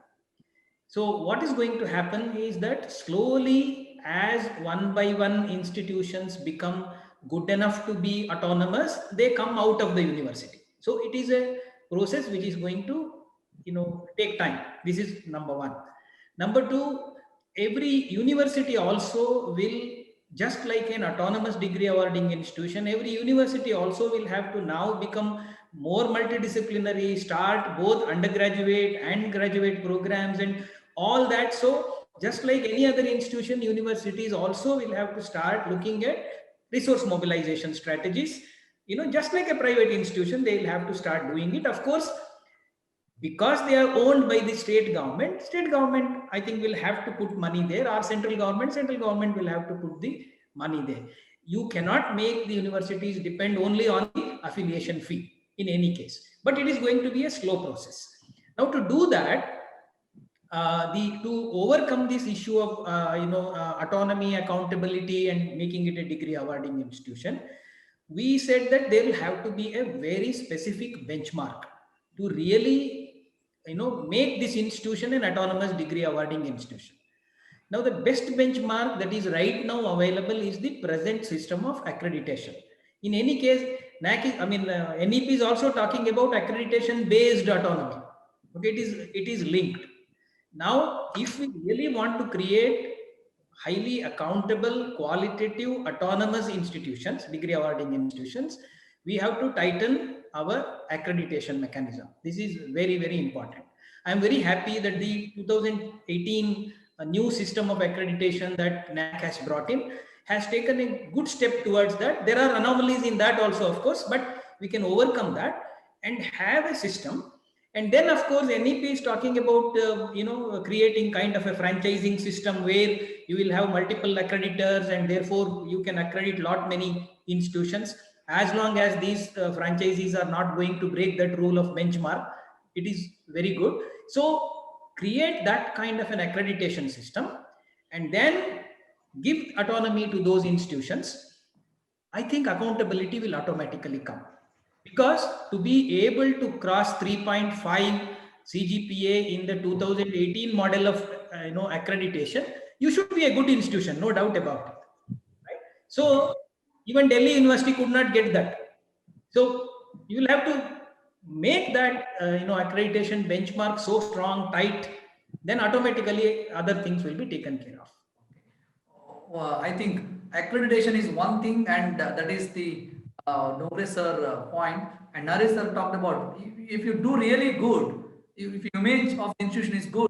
So what is going to happen is that slowly, as one by one institutions become good enough to be autonomous, they come out of the university. So it is a process which is going to, take time. This is number one. Number two, every university also will, just like an autonomous degree awarding institution, every university also will have to now become more multidisciplinary, start both undergraduate and graduate programs and all that. So just like any other institution, universities also will have to start looking at resource mobilization strategies. Just like a private institution, they will have to start doing it. Of course, because they are owned by the state government, I think, will have to put money there, or central government will have to put the money there. You cannot make the universities depend only on the affiliation fee in any case, but it is going to be a slow process. Now, to do that, to overcome this issue of autonomy, accountability, and making it a degree awarding institution, we said that there will have to be a very specific benchmark to really make this institution an autonomous degree awarding institution. Now, the best benchmark that is right now available is the present system of accreditation. In any case, NEP is also talking about accreditation based autonomy. Okay, it is linked. Now, if we really want to create highly accountable, qualitative, autonomous institutions, degree awarding institutions, we have to tighten our accreditation mechanism. This is very, very important. I am very happy that the 2018 new system of accreditation that NAAC has brought in has taken a good step towards that. There are anomalies in that also, of course, but we can overcome that and have a system. And then, of course, NEP is talking about creating kind of a franchising system where you will have multiple accreditors, and therefore you can accredit lot many institutions. As long as these franchisees are not going to break that rule of benchmark, it is very good. So create that kind of an accreditation system and then give autonomy to those institutions. I think accountability will automatically come. Because to be able to cross 3.5 CGPA in the 2018 model of accreditation, you should be a good institution, no doubt about it. Right? So even Delhi University could not get that. So you will have to make that accreditation benchmark so strong, tight, then automatically other things will be taken care of. I think accreditation is one thing, and that is the Nogre sir point. And Naresh sir talked about, if you do really good, if your image of the institution is good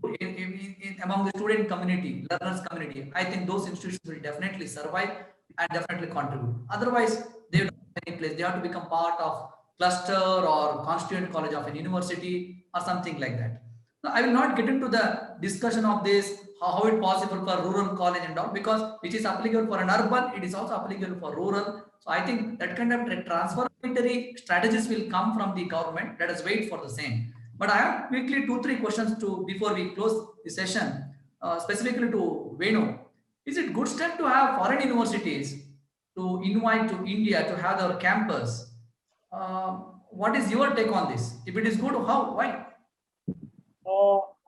among the student community, learners community, I think those institutions will definitely survive and definitely contribute. Otherwise, they don't have any place. They have to become part of cluster or constituent college of an university or something like that. Now, I will not get into the discussion of this, how it possible for rural college and all, because which is applicable for an urban, it is also applicable for rural. So I think that kind of transformatory strategies will come from the government. Let us wait for the same. But I have quickly 2-3 questions before we close the session, specifically to Venu. Is it good step to have foreign universities to invite to India to have their campus? What is your take on this? If it is good, how? Why?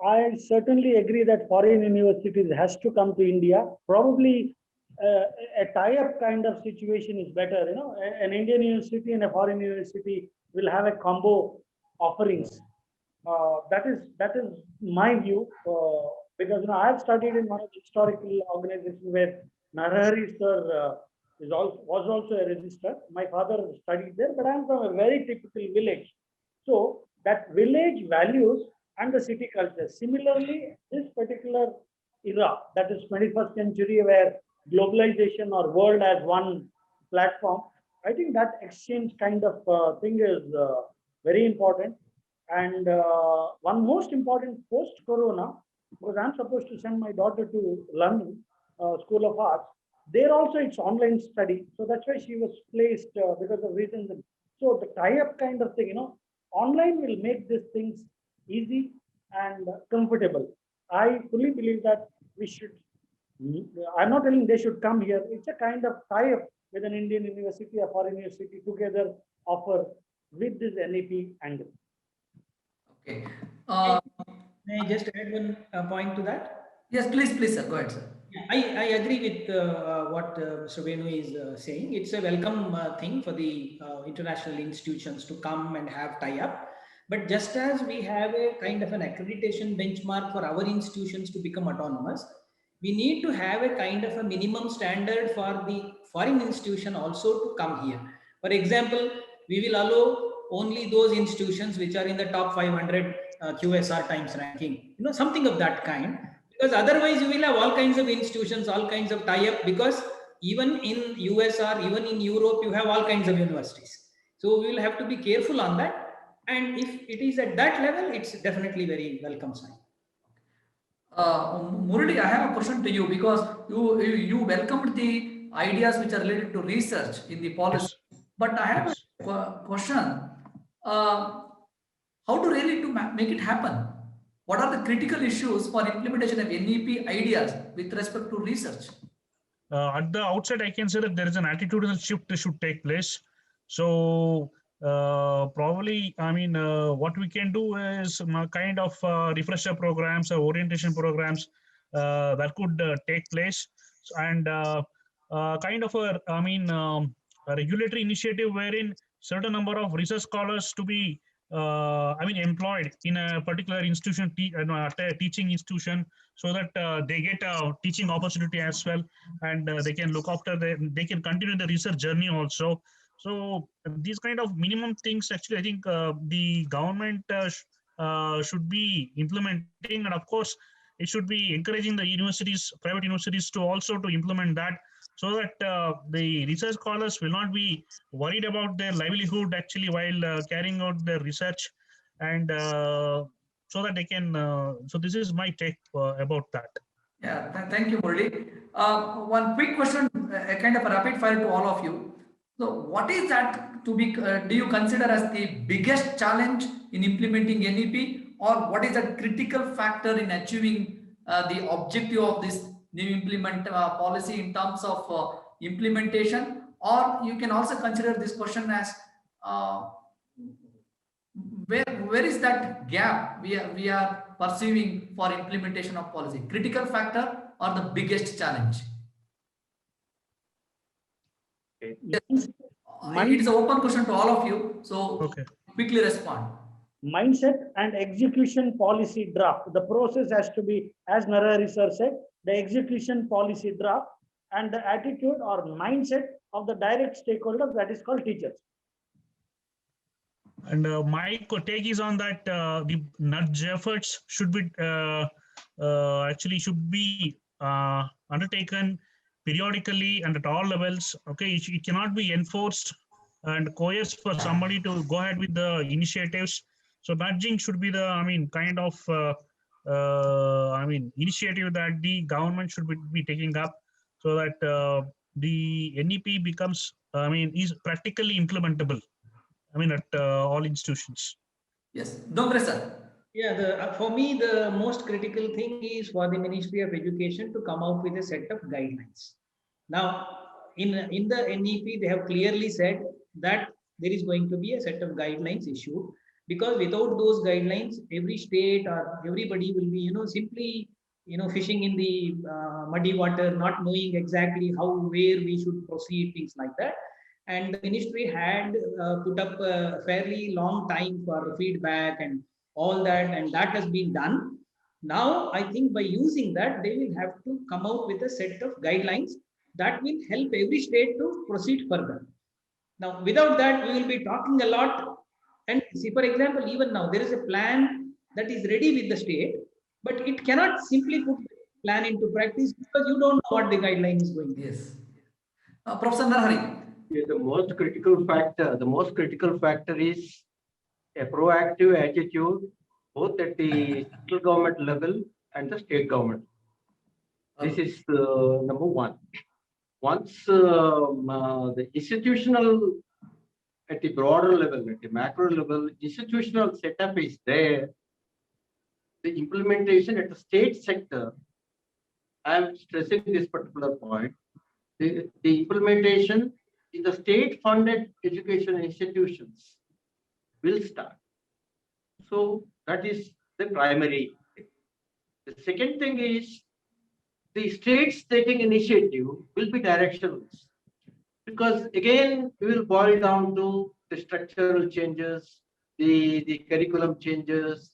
I certainly agree that foreign universities has to come to India. Probably a tie-up kind of situation is better. An Indian university and a foreign university will have a combo offerings. That is my view, because I have studied in one of the historical organizations where Narahari sir was also a registrar. My father studied there, but I am from a very typical village. So that village values and the city culture. Similarly, this particular era, that is 21st century, where globalization or world as one platform, I think that exchange kind of thing is very important. And one most important post-corona, because I'm supposed to send my daughter to London School of Arts, there also it's online study. So that's why she was placed because of reasons. So the tie-up kind of thing, online will make these things easy and comfortable. I fully believe that we should, I'm not telling they should come here. It's a kind of tie-up with an Indian university, a foreign university together offer with this NEP angle. Okay. May I just add one point to that? Yes, please, sir. Go ahead, sir. I agree with what Mr. Venu is saying. It's a welcome thing for the international institutions to come and have tie-up. But just as we have a kind of an accreditation benchmark for our institutions to become autonomous, we need to have a kind of a minimum standard for the foreign institution also to come here. For example, we will allow only those institutions which are in the top 500 QSR Times ranking, something of that kind, because otherwise you will have all kinds of institutions, all kinds of tie-up, because even in US or even in Europe, you have all kinds of universities. So we will have to be careful on that. And if it is at that level, it's definitely very welcome sign. Murali, I have a question to you because you welcomed the ideas which are related to research in the policy. Yes. But I have Yes. a question. How to really to make it happen? What are the critical issues for implementation of NEP ideas with respect to research? At the outset, I can say that there is an attitudinal shift that should take place. So probably, I mean, what we can do is kind of refresher programs or orientation programs that could take place, and kind of a regulatory initiative wherein certain number of research scholars to be employed in a particular institution, teaching institution, so that they get a teaching opportunity as well, and they can look after they can continue the research journey also. So these kind of minimum things, actually, I think the government should be implementing, and of course, it should be encouraging the universities, private universities, to also to implement that, so that the research scholars will not be worried about their livelihood actually while carrying out their research, and so that they can. So this is my take about that. Yeah, thank you, Murali. One quick question, a kind of a rapid fire to all of you. So, what is that to be? Do you consider as the biggest challenge in implementing NEP, or what is that critical factor in achieving the objective of this new implement policy in terms of implementation? Or you can also consider this question as uh, where is that gap we are pursuing for implementation of policy? Critical factor or the biggest challenge? Okay. Yes. It is an open question to all of you, so Okay. quickly respond. Mindset and execution policy draft. The process has to be, as Narahari sir said, the execution policy draft and the attitude or mindset of the direct stakeholder, that is called teachers. And my take is on that the nudge efforts should be actually should be undertaken periodically and at all levels. Okay, it cannot be enforced and coerced for somebody to go ahead with the initiatives. So nudging should be the, kind of initiative that the government should be taking up, so that the NEP becomes, is practically implementable. At all institutions. Yes, Dongre sir. Yeah, for me, the most critical thing is for the Ministry of Education to come out with a set of guidelines. Now, in the NEP, they have clearly said that there is going to be a set of guidelines issued, because without those guidelines, every state or everybody will be, simply, fishing in the muddy water, not knowing exactly where we should proceed, things like that. And the ministry had put up a fairly long time for feedback and all that, and that has been done. Now, I think by using that, they will have to come out with a set of guidelines that will help every state to proceed further. Now, without that, we will be talking a lot. And see, for example, even now, there is a plan that is ready with the state, but it cannot simply put the plan into practice because you don't know what the guideline is going to be. Yes. Professor Narahari. Yeah, the most critical factor is a proactive attitude, both at the central government level and the state government. This is number one. Once the institutional, at the broader level, at the macro level, institutional setup is there, the implementation at the state sector, I am stressing this particular point, the implementation in the state-funded education institutions will start. So that is the primary thing. The second thing is the states taking initiative will be directionless. Because again, we will boil down to the structural changes, the curriculum changes,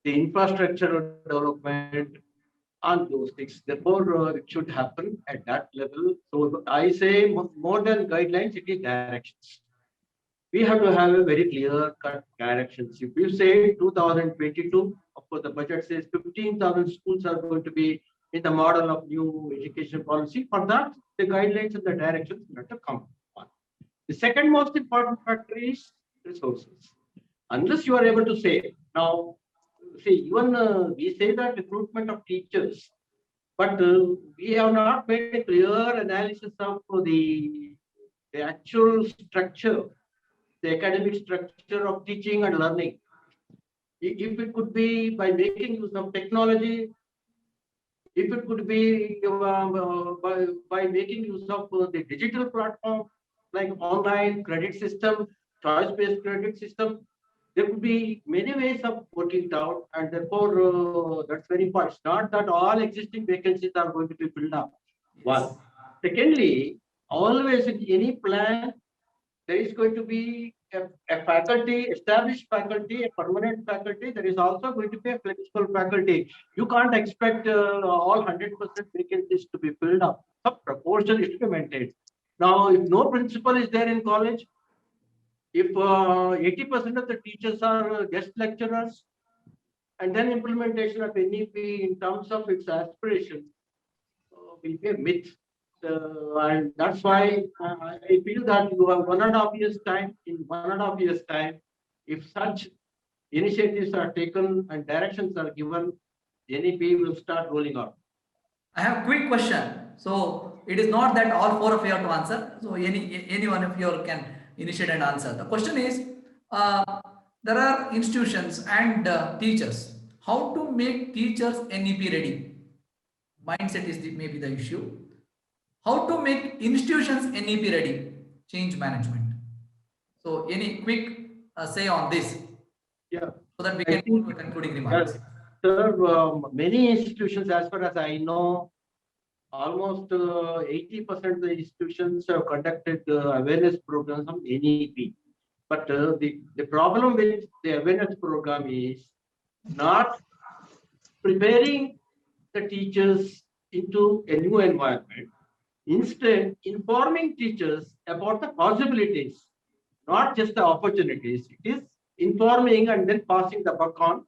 the infrastructural development, and those things. Therefore, it should happen at that level. So I say more than guidelines, it is directions. We have to have a very clear cut directions. If you say 2022, of course, the budget says 15,000 schools are going to be in the model of new education policy. For that, the guidelines and the directions have to come on. The second most important factor is resources. Unless you are able to say, now, see, even we say that recruitment of teachers, but we have not made a clear analysis of the actual structure, the academic structure of teaching and learning. If it could be by making use of technology, if it could be by making use of the digital platform, like online credit system, choice-based credit system, there could be many ways of working it out, and therefore that's very important. It's not that all existing vacancies are going to be filled up. One. Secondly, always in any plan, there is going to be a faculty, established faculty, a permanent faculty. There is also going to be a flexible faculty. You can't expect all 100% vacancies to be filled up. Some proportion is to be maintained. Now, if no principal is there in college, if 80% of the teachers are guest lecturers, and then implementation of NEP in terms of its aspiration will be a myth. And that's why I feel that you have 1.5 years time. In 1.5 years time, if such initiatives are taken and directions are given, NEP will start rolling out. I have a quick question. So it is not that all four of you have to answer. So any one of you can initiate and answer. The question is, there are institutions and teachers. How to make teachers NEP ready? Mindset is maybe the issue. How to make institutions NEP ready? Change management. So any quick say on this? Yeah. So that we can move to concluding remarks. Sir, many institutions, as far as I know, almost 80% of the institutions have conducted awareness programs on NEP. But the problem with the awareness program is not preparing the teachers into a new environment. Instead, informing teachers about the possibilities, not just the opportunities. It is informing and then passing the buck on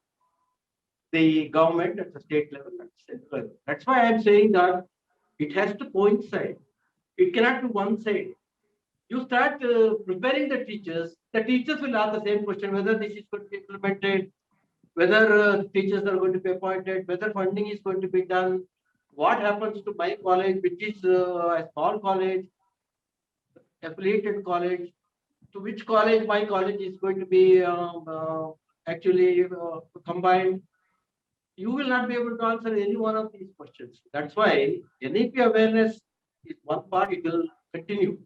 the government at the state level and central level. That's why I'm saying that it has to coincide. It cannot be one side. You start preparing the teachers will ask the same question, whether this is going to be implemented, whether teachers are going to be appointed, whether funding is going to be done, what happens to my college, which is a small college, affiliated college, to which college my college is going to be actually combined. You will not be able to answer any one of these questions. That's why NEP awareness is one part, it will continue.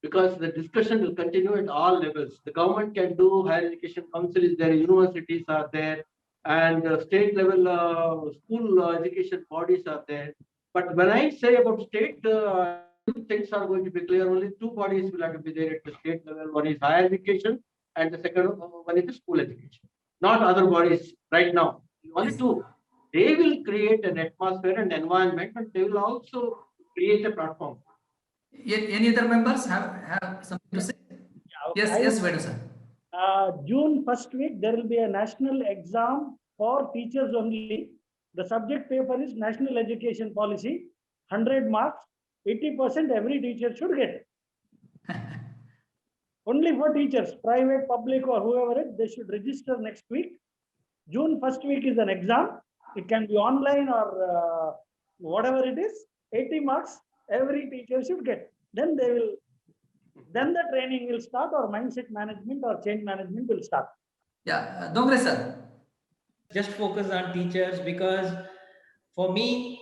Because the discussion will continue at all levels. The government can do, higher education council is there, universities are there, and state level school education bodies are there. But when I say about state, things are going to be clear. Only two bodies will have to be there at the state level. One is higher education, and the second one is the school education. Not other bodies right now. Only two. They will create an atmosphere and environment, and they will also create a platform. Any other members have something to say? Yeah, Yes, Venu sir. June first week, there will be a national exam for teachers only. The subject paper is National Education Policy, 100 marks, 80% every teacher should get. Only for teachers, private, public, or whoever it, they should register next week. June first week is an exam. It can be online or whatever it is. 80 marks, every teacher should get. Then the training will start, or mindset management or change management will start. Yeah, Dongre sir. Just focus on teachers, because for me,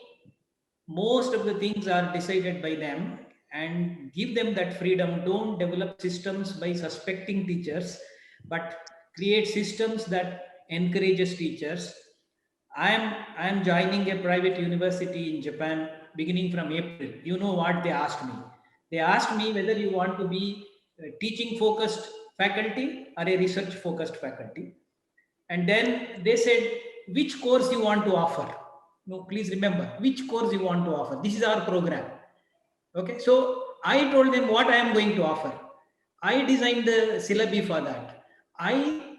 most of the things are decided by them, and give them that freedom. Don't develop systems by suspecting teachers, but create systems that encourages teachers. I am joining a private university in Japan beginning from April. You know what they asked me? They asked me whether you want to be a teaching focused faculty or a research focused faculty. And then they said, which course you want to offer? No, please remember which course you want to offer. This is our program. Okay, so I told them what I am going to offer. I designed the syllabi for that.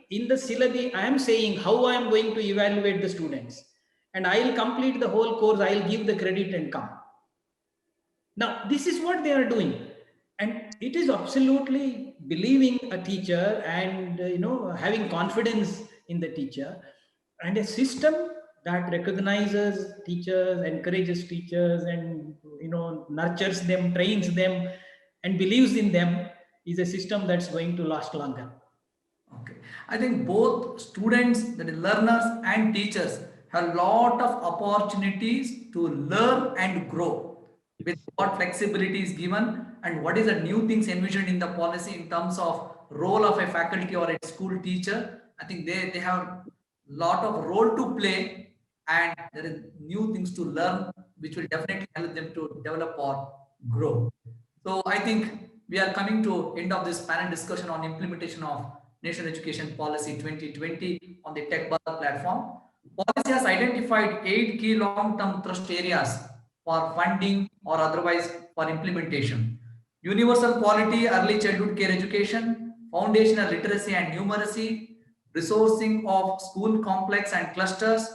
In the syllabi, I am saying how I am going to evaluate the students. And I will complete the whole course, I will give the credit and come. Now, this is what they are doing. And it is absolutely believing a teacher and having confidence in the teacher, and a system that recognizes teachers, encourages teachers, and nurtures them, trains them, and believes in them is a system that's going to last longer. Okay. I think both students, that is learners and teachers, have a lot of opportunities to learn and grow with what flexibility is given and what is the new things envisioned in the policy in terms of role of a faculty or a school teacher. I think they have a lot of role to play, and there is new things to learn which will definitely help them to develop or grow. So I think we are coming to end of this panel discussion on implementation of National Education Policy 2020 on the Tech Bharat platform. Policy has identified 8 key long-term thrust areas for funding or otherwise for implementation. Universal quality early childhood care education, foundational literacy and numeracy, resourcing of school complex and clusters,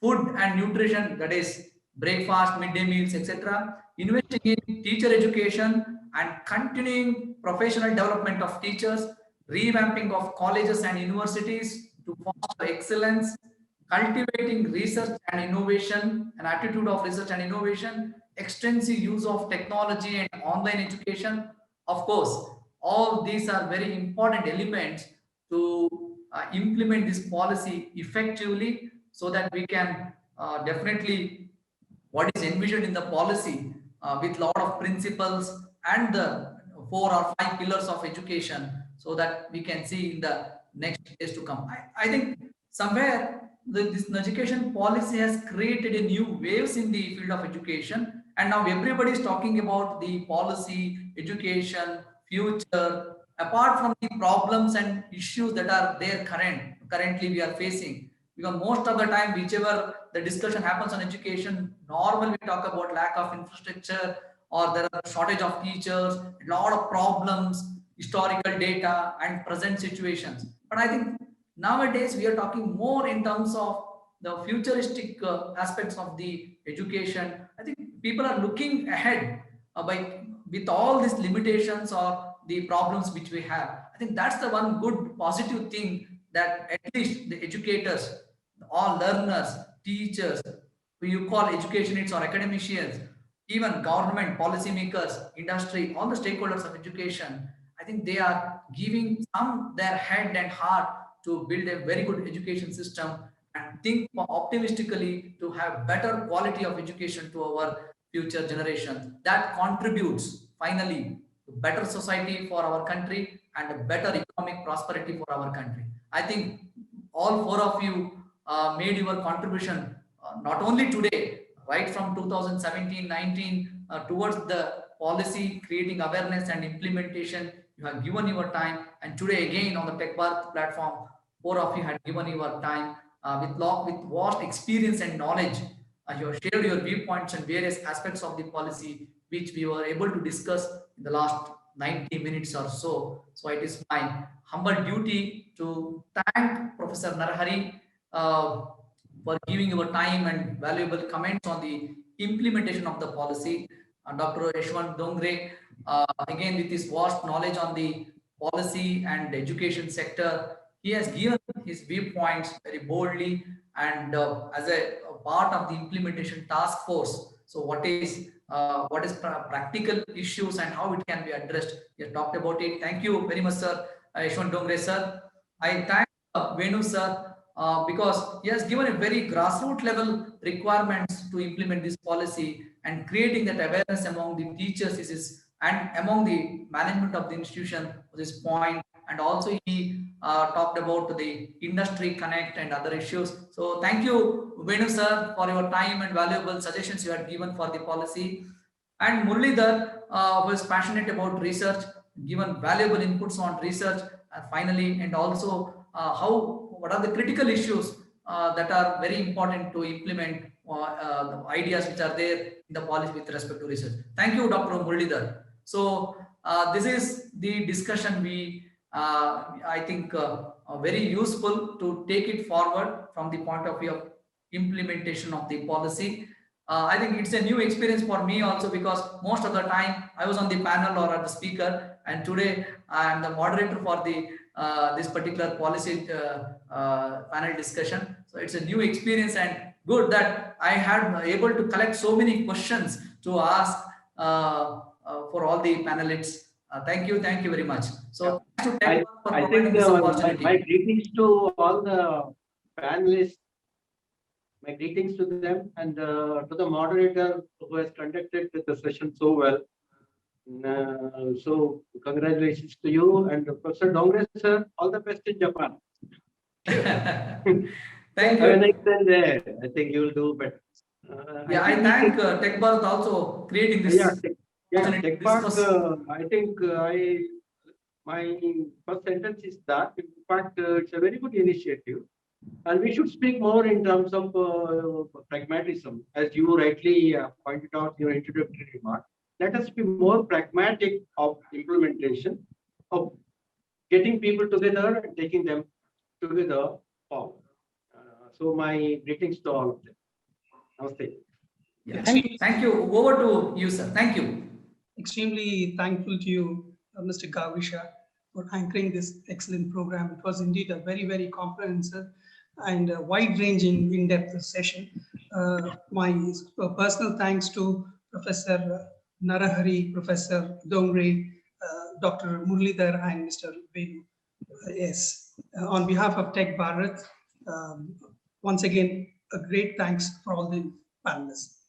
food and nutrition, that is breakfast, midday meals, etc. Investing in teacher education and continuing professional development of teachers, revamping of colleges and universities to foster excellence, cultivating research and innovation, an attitude of research and innovation, extensive use of technology and online education. Of course, all these are very important elements to implement this policy effectively, so that we can definitely what is envisioned in the policy with lot of principles and the 4 or 5 pillars of education, so that we can see in the next days to come. I think somewhere this education policy has created a new waves in the field of education, and now everybody is talking about the policy, education, future, apart from the problems and issues that are there currently we are facing. Because most of the time, whichever the discussion happens on education, normally we talk about lack of infrastructure, or there are shortage of teachers, a lot of problems, historical data and present situations. But I think nowadays we are talking more in terms of the futuristic aspects of the education. I think people are looking ahead with all these limitations or the problems which we have. I think that's the one good positive thing, that at least the educators, all learners, teachers, who you call educationists or academicians, even government, policymakers, industry, all the stakeholders of education, I think they are giving some their head and heart to build a very good education system and think optimistically to have better quality of education to our future generations. That contributes finally to better society for our country and a better economic prosperity for our country. I think all 4 of you made your contribution not only today, right from 2017-19 towards the policy, creating awareness and implementation. You have given your time, and today again on the Tech Bharat platform, 4 of you had given your time with vast experience and knowledge. You have shared your viewpoints and various aspects of the policy, which we were able to discuss in the last 90 minutes or so. So it is my humble duty to thank Professor Narahari for giving your time and valuable comments on the implementation of the policy. Dr. Yashwant Dongre, again with his vast knowledge on the policy and education sector, he has given his viewpoints very boldly, and as a part of the implementation task force. So what is practical issues and how it can be addressed? We have talked about it. Thank you very much, sir. Yashwant Dongre, sir. I thank Venu, sir, because he has given a very grassroots level requirements to implement this policy, and creating that awareness among the teachers and among the management of the institution. This point, and also he talked about the industry connect and other issues. So thank you, Venu sir, for your time and valuable suggestions you had given for the policy. And Muralidhar was passionate about research, given valuable inputs on research, finally, and also what are the critical issues that are very important to implement the ideas which are there in the policy with respect to research. Thank you, Dr. Muralidhar. So this is the discussion we, I think, very useful to take it forward from the point of view of implementation of the policy. I think it's a new experience for me also, because most of the time I was on the panel or at the speaker, and today I am the moderator for the this particular policy panel discussion. So it's a new experience, and good that I had able to collect so many questions to ask for all the panelists. Thank you very much. So I think my greetings to all the panelists. My greetings to them and to the moderator who has conducted the session so well. So congratulations to you and Professor Dongre sir. All the best in Japan. Thank you. Have a nice day there. I think you will do better. I thank Tech Bharat also creating this. Tech Bharat. I think my first sentence is that in fact it's a very good initiative. And we should speak more in terms of pragmatism, as you rightly pointed out in your introductory remark. Let us be more pragmatic of implementation, of getting people together and taking them together forward. So my greetings to all of them. Namaste. Yeah. Thank you. Over to you, sir. Thank you. Extremely thankful to you, Mr. Gavisha, for anchoring this excellent program. It was indeed a very, very comprehensive and wide-ranging, in-depth session. My personal thanks to Professor Narahari, Professor Dongre, Dr. Muralidhar, and Mr. Venu. Yes, on behalf of Tech Bharat, once again, a great thanks for all the panelists.